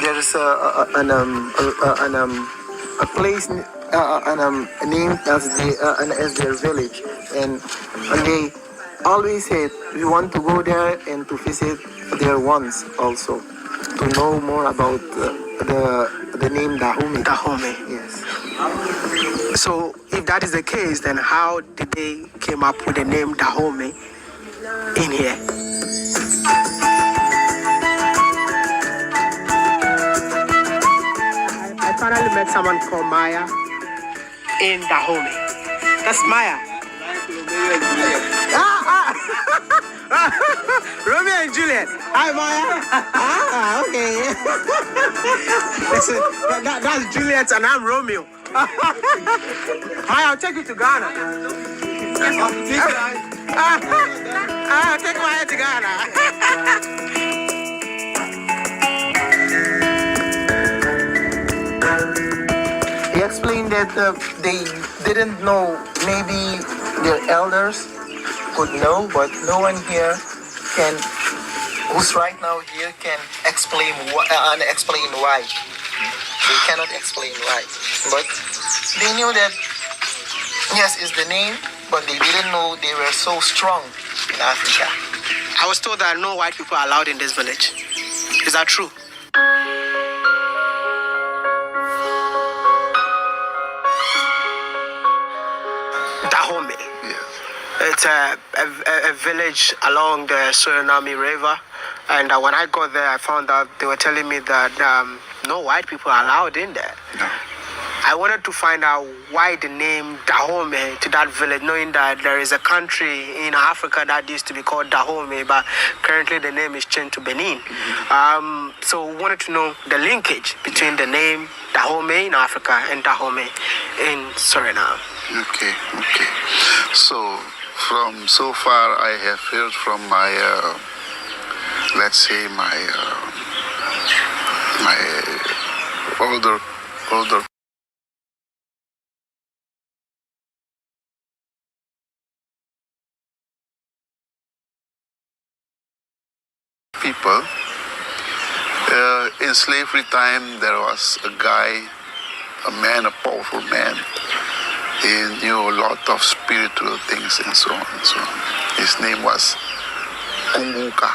there is a place named as their village. And they always said, we want to go there and to visit there once also, to know more about the name Dahomey. Dahomey. Yes. So if that is the case, then how did they came up with the name Dahomey in here? I finally met someone called Maya in Dahomey. That's Maya. Romeo and Juliet. Hi, Maya. Okay. Listen, that's Juliet and I'm Romeo. Maya, I'll take you to Ghana. I'll take Maya to Ghana. He explained that they didn't know, maybe their elders could know, but no one here who's right now here can explain why. They cannot explain why. But they knew that, yes, it's the name, but they didn't know they were so strong in Africa. I was told that no white people are allowed in this village. Is that true? Dahomey. Yes. It's a village along the Suriname River. And when I got there, I found out they were telling me that no white people are allowed in there. No. I wanted to find out why the name Dahomey to that village, knowing that there is a country in Africa that used to be called Dahomey, but currently the name is changed to Benin. So we wanted to know the linkage between the name Dahomey in Africa and Dahomey in Suriname. Okay. So far I have heard from my, let's say my older people. In slavery time, there was a guy, a man, a powerful man. He knew a lot of spiritual things and so on and so on. His name was Kunguka.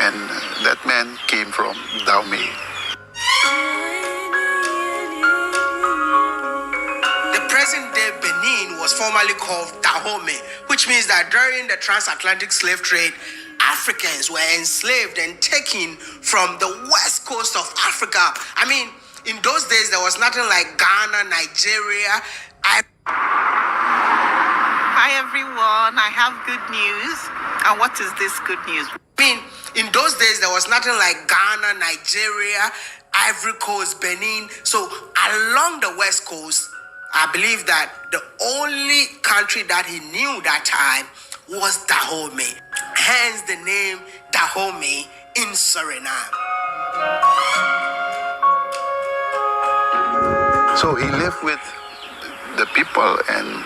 And that man came from Dahomey. The present-day Benin was formerly called Dahomey, which means that during the transatlantic slave trade, Africans were enslaved and taken from the west coast of Africa. I mean, in those days, there was nothing like Ghana, Nigeria. Hi, everyone. I have good news. And what is this good news? In those days, there was nothing like Ghana, Nigeria, Ivory Coast, Benin. So along the west coast, I believe that the only country that he knew that time was Dahomey. Hence the name Dahomey in Suriname. So he lived with the people and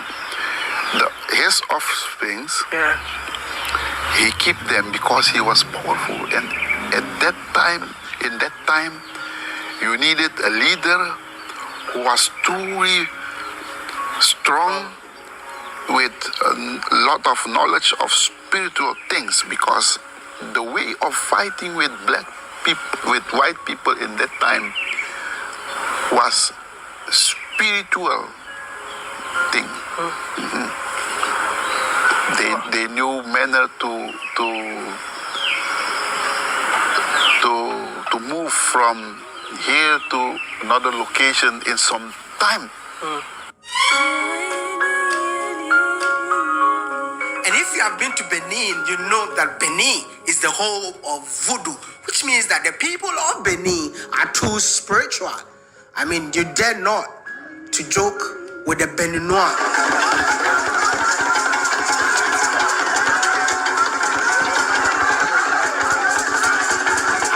his offsprings. Yeah. He kept them because he was powerful. And in that time, you needed a leader was truly strong with a lot of knowledge of spiritual things, because the way of fighting with black people, with white people in that time, was spiritual thing. They knew manner to move from here to another location in some time. And if you have been to Benin, you know that Benin is the home of voodoo, which means that the people of Benin are too spiritual. I mean, you dare not to joke with the Beninois.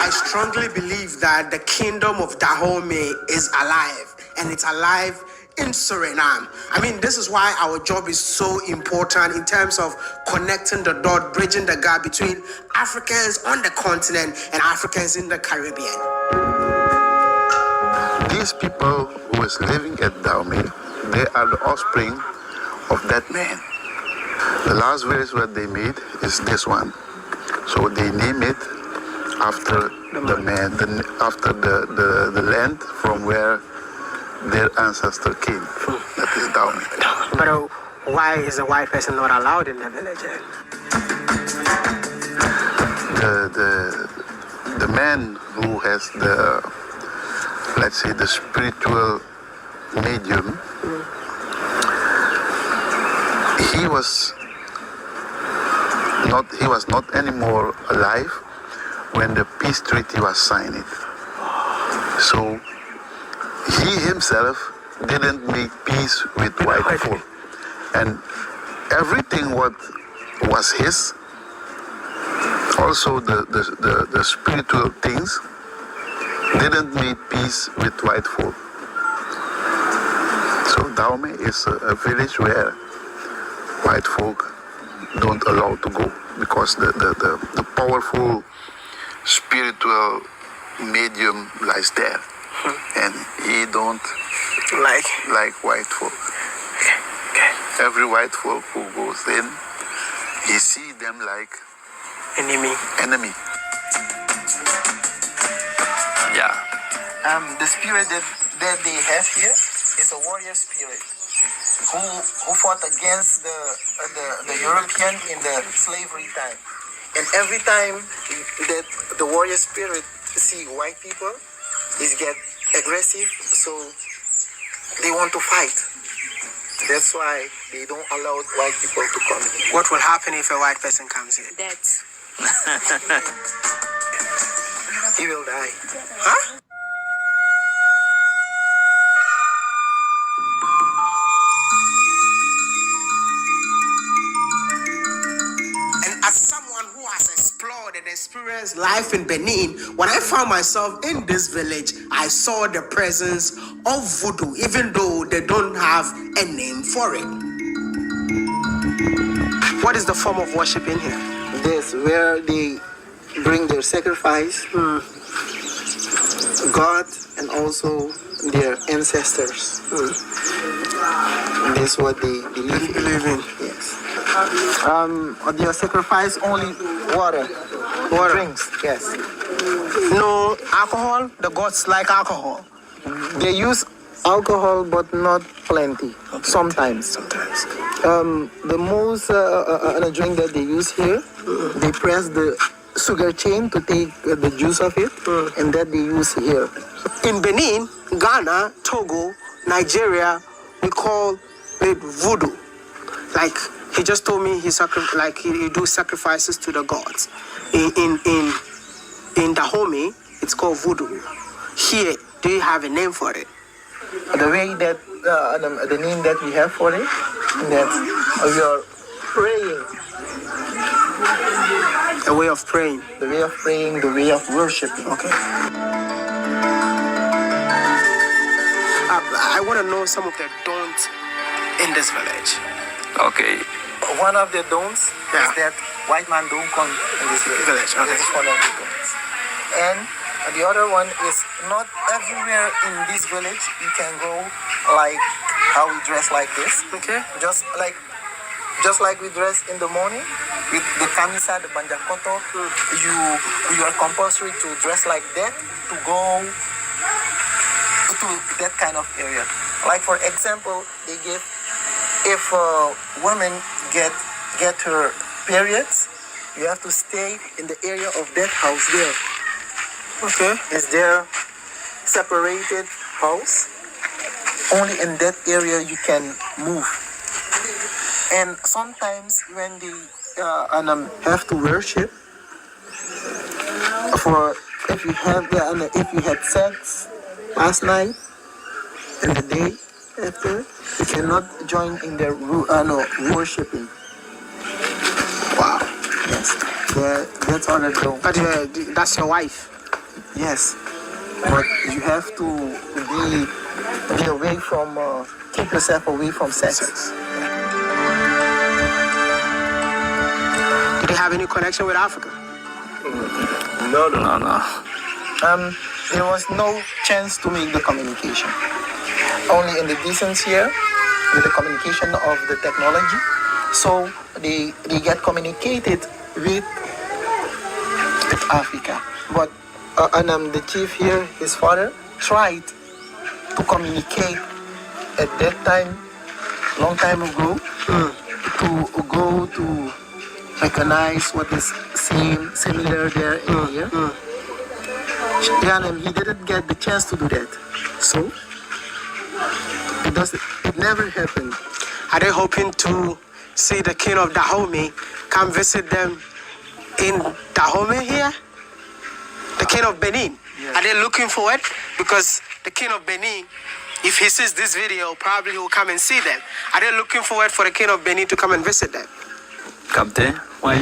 I strongly believe that the kingdom of Dahomey is alive, and it's alive in Suriname. I mean, this is why our job is so important in terms of connecting the dot, bridging the gap between Africans on the continent and Africans in the Caribbean. These people who is living at Dahomey, they are the offspring of that man. The last village that they made is this one. So they name it after the man, after the land from where their ancestor came. That is Dahomey. But why is a white person not allowed in the village? The man who has the, let's say, the spiritual medium, he was not anymore alive when the peace treaty was signed. So he himself didn't make peace with white folk, and everything what was his, also the spiritual things, didn't make peace with white folk. So Dahomey is a village where white folk don't allow to go, because the powerful spiritual medium lies there, and he don't like white folk. Every white folk who goes in, he see them like enemy. Yeah. The spirit that they have here is a warrior spirit who fought against the European in the slavery time. And every time that the warrior spirit see white people, is get aggressive, so they want to fight. That's why they don't allow white people to come in. What will happen if a white person comes in? Death. He will die. Huh? And as someone who has explored and experienced life in Benin, when I found myself in this village, I saw the presence of voodoo, even though they don't have a name for it. What is the form of worship in here? This where they bring their sacrifice, God, and also their ancestors. That's what they believe in. Yes. Their sacrifice only water. Drinks. Yes. No alcohol. The gods like alcohol. They use alcohol, but not plenty. Sometimes. The most drink that they use here, they press the sugar cane to take the juice of it, and that they use here. In Benin, Ghana, Togo, Nigeria, we call it voodoo. Like he just told me, he do sacrifices to the gods. In Dahomey, it's called voodoo. Here, do you have a name for it? The way that the name that we have for it, that we are praying. A way of praying. The way of praying, the way of worshiping. Okay. I want to know some of the don'ts in this village. Okay. One of the don'ts is that white man don't come in this village. Okay. This is one of the don'ts. And The other one is not everywhere in this village you can go like how we dress like this. Okay. Just like we dress in the morning with the kamisa, the banjakoto, you are compulsory to dress like that to go to that kind of area. Like for example, they give if a woman get her periods, you have to stay in the area of that house there. Okay. Is there separated house? Only in that area you can move. And sometimes when they have to worship, for if you had sex last night and the day after, you cannot join in their worshiping. Wow. Yes. That's all I do. But that's your wife. Yes. But you have to be away from keep yourself away from sex. Do they have any connection with Africa? No. There was no chance to make the communication. Only in the distance here, with the communication of the technology. So they get communicated with Africa. But the chief here, his father, tried to communicate at that time, long time ago, to go to recognize what is similar there in here. Yeah, and he didn't get the chance to do that. So it never happened. Are they hoping to see the king of Dahomey come visit them in Dahomey here? The king of Benin. Yes. Are they looking forward? Because the king of Benin, if he sees this video, probably will come and see them. Are they looking forward for the king of Benin to come and visit them? Captain? Well,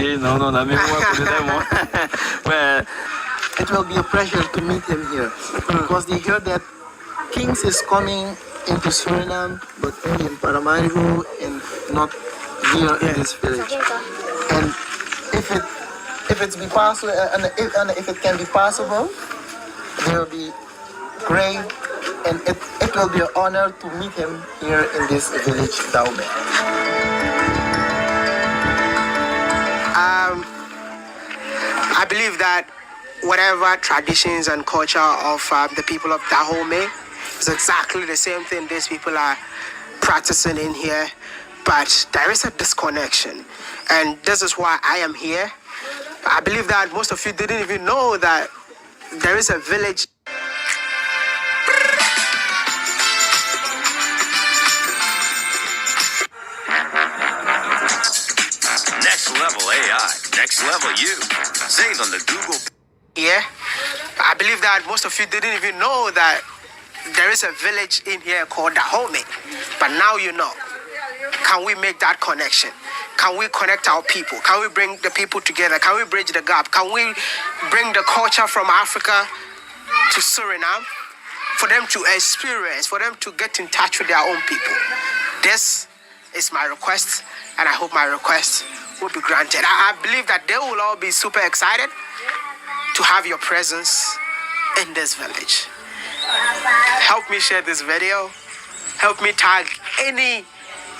It will be a pleasure to meet him here because they hear that Kings is coming into Suriname, but only in Paramaribo and not here in this village. And if it can be possible, it will be great, and it will be an honor to meet him here in this village, Dahomey. I believe that whatever traditions and culture of the people of Dahomey is exactly the same thing these people are practicing in here, but there is a disconnection, and this is why I am here. I believe that most of you didn't even know that there is a village. Next level AI, next level you. Save on the Google. Yeah, I believe that most of you didn't even know that there is a village in here called Dahomey, but now you know. Can we make that connection? Can we connect our people? Can we bring the people together? Can we bridge the gap? Can we bring the culture from Africa to Suriname for them to experience, for them to get in touch with their own people? This is my request, and I hope my request will be granted. I believe that they will all be super excited to have your presence in this village. Help me share this video. Help me tag any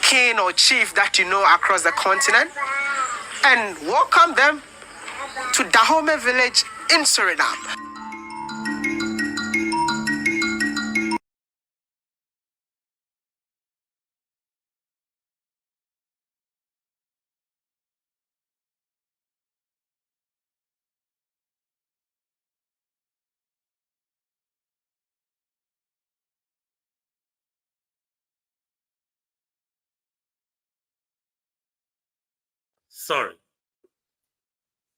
king or chief that you know across the continent and welcome them to Dahomey village in Suriname. Sorry.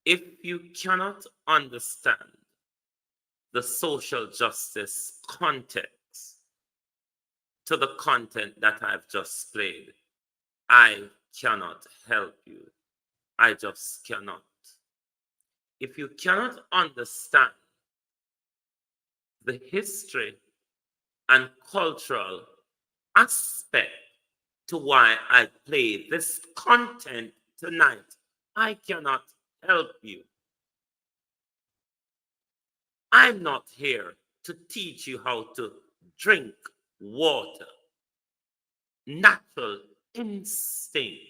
If you cannot understand the social justice context to the content that I've just played, I cannot help you. I just cannot. If you cannot understand the history and cultural aspect to why I play this content tonight, I cannot help you. I'm not here to teach you how to drink water. Natural instinct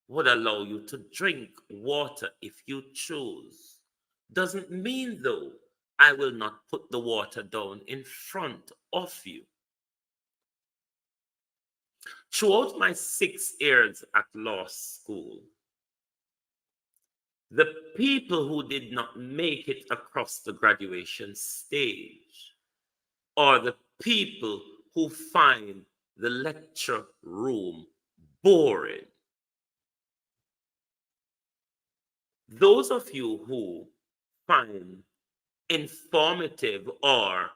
would allow you to drink water if you choose. Doesn't mean, though, I will not put the water down in front of you. Throughout my 6 years at law school, the people who did not make it across the graduation stage are the people who find the lecture room boring. Those of you who find informative or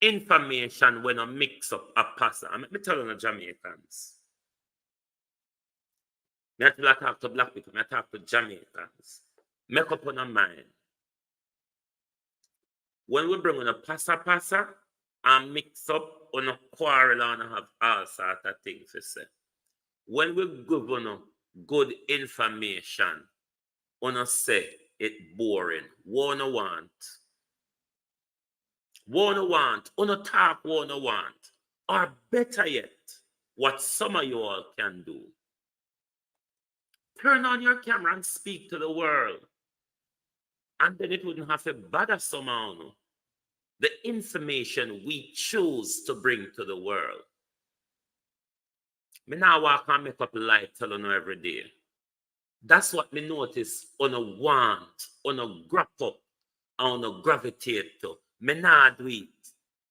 information when I mix up a pasta, let me tell you the Jamaicans. I talk to black people, I talk to Jamaicans. Make up on a mind. When we bring on a pasa and mix up on a quarrel and have all sort of things to say. When we give on good information, on say it boring. Wanna want, on talk, wanna want. Or better yet, what some of you all can do. Turn on your camera and speak to the world. And then it wouldn't have to bother somehow. The information we choose to bring to the world. Me now walk and make up light tell you every day. That's what me notice on a want, on a grab up, on a gravitate to. Me nah do it.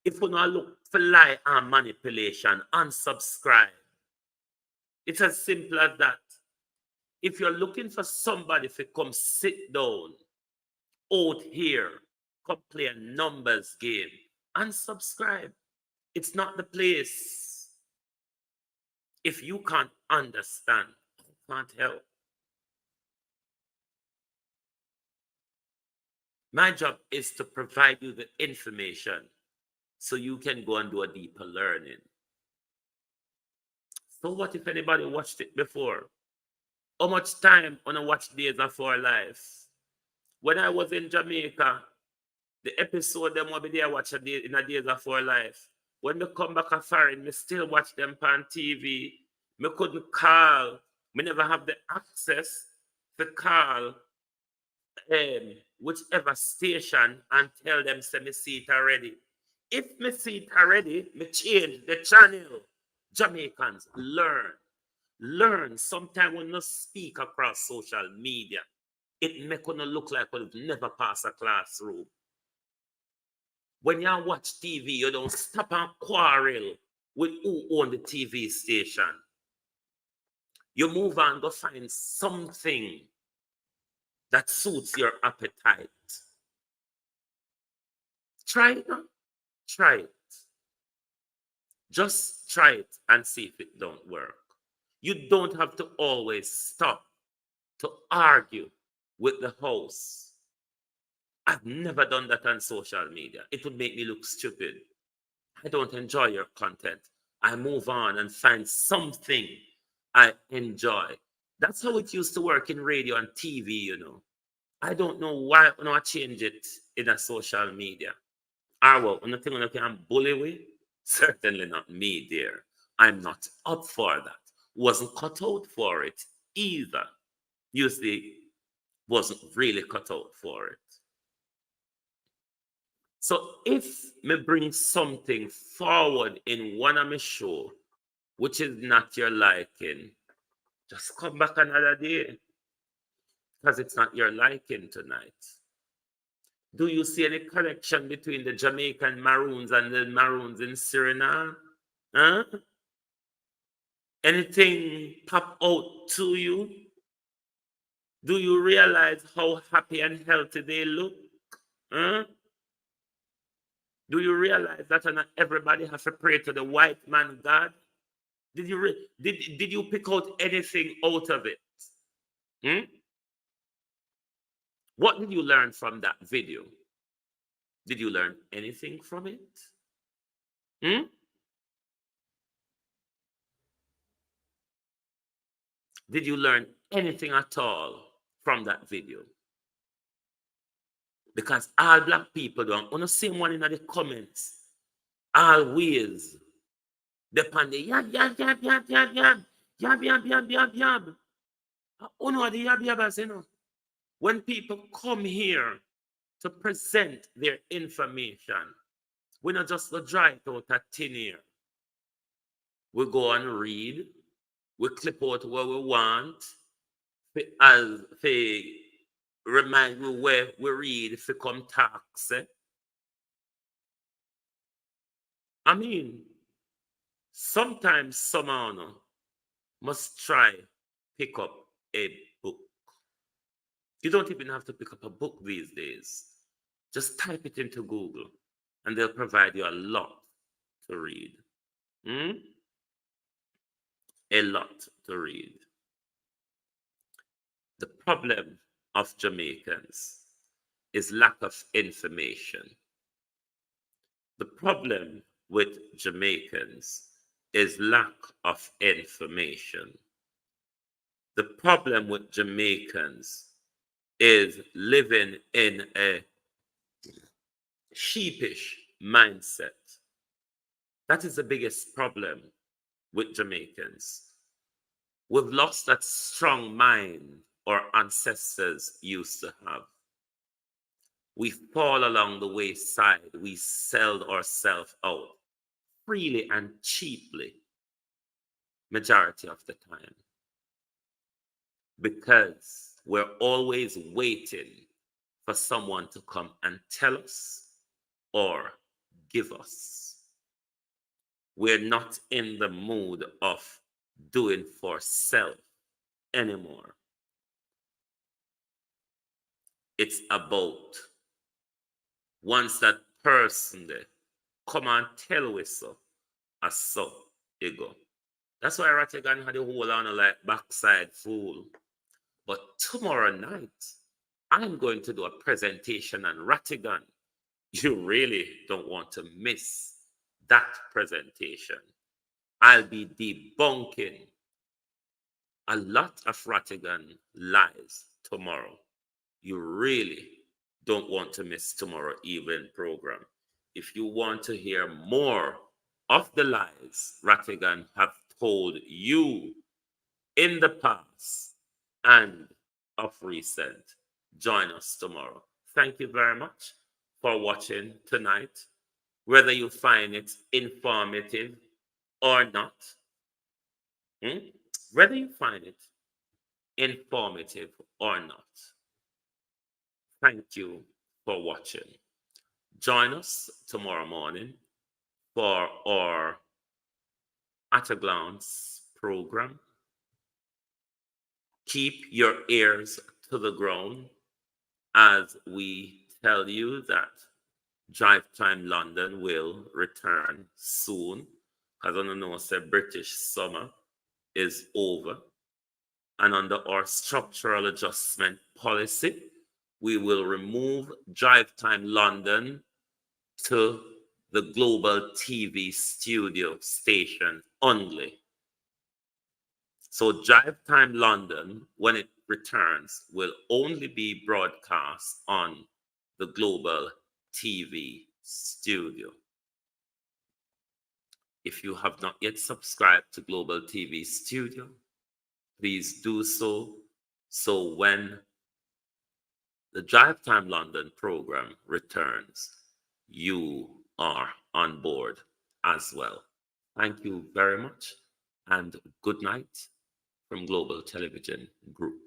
If you not look for lie and manipulation, unsubscribe. It's as simple as that. If you're looking for somebody to come sit down out here, come play a numbers game, unsubscribe. It's not the place. If you can't understand, you can't help. My job is to provide you the information so you can go and do a deeper learning. So what if anybody watched it before? How much time on a watch Days of Our Life? When I was in Jamaica, the episode them will be there watch a day in a Days of Our Life. When they come back a foreign, me still watch them on TV. Me couldn't call. Me never have the access to call whichever station and tell them say me see it already. If me see it already, me change the channel. Jamaicans, learn. Learn. Sometimes when you speak across social media, it make you look like you've never passed a classroom. When you watch TV, you don't stop and quarrel with who own the TV station. You move on, go find something that suits your appetite. Try it. Try it. Just try it and see if it don't work. You don't have to always stop to argue with the host. I've never done that on social media. It would make me look stupid. I don't enjoy your content. I move on and find something I enjoy. That's how it used to work in radio and TV, you know. I don't know why I not change it in a social media. Well, nothing I can bully with? Certainly not me, dear. I'm not up for that. Wasn't cut out for it either. You see, wasn't really cut out for it. So if me bring something forward in one of my show, which is not your liking, just come back another day. Because it's not your liking tonight. Do you see any connection between the Jamaican Maroons and the Maroons in Suriname? Huh? Anything pop out to you? Do you realize how happy and healthy they look? Huh? Do you realize that not everybody has to pray to the white man God? Did you pick out anything out of it? Hmm? What did you learn from that video? Did you learn anything from it? Hmm? Did you learn anything at all from that video? Because all black people don't want to see one in the comments. Always. Depend the yab, yab, yab, yab, yab, yab. Yab, yab, yab, yab, yab. Oh no, the yab, yab, you know. When people come here to present their information, we not just go dry it out a tin air. We go and read. We clip out what we want. As they remind me where we read if we come tax. I mean, sometimes someone must try pick up a book. You don't even have to pick up a book these days. Just type it into Google and they'll provide you a lot to read. A lot to read. The problem of Jamaicans is lack of information. The problem with Jamaicans is lack of information. The problem with Jamaicans is living in a sheepish mindset. That is the biggest problem with Jamaicans. We've lost that strong mind our ancestors used to have. We fall along the wayside. We sell ourselves out freely and cheaply, majority of the time, because we're always waiting for someone to come and tell us or give us. We're not in the mood of doing for self anymore. It's about once that person there come and tell us so, as so you go. That's why Rattigan had a whole on like backside fool. But tomorrow night, I'm going to do a presentation on Rattigan. You really don't want to miss that presentation. I'll be debunking a lot of Rattigan lies tomorrow. You really don't want to miss tomorrow evening program. If you want to hear more of the lies Rattigan have told you in the past and of recent, join us tomorrow. Thank you very much for watching tonight. Whether you find it informative or not, whether you find it informative or not, thank you for watching. Join us tomorrow morning for our At a Glance program. Keep your ears to the ground as we tell you that Drive Time London will return soon. Because I don't know, say British summer is over. And under our structural adjustment policy, we will remove Drive Time London to the Global TV studio station only. So Drive Time London, when it returns, will only be broadcast on the Global TV studio. If you have not yet subscribed to Global TV Studio, please do so. So when the Drive Time London program returns, you are on board as well. Thank you very much and good night from Global Television Group.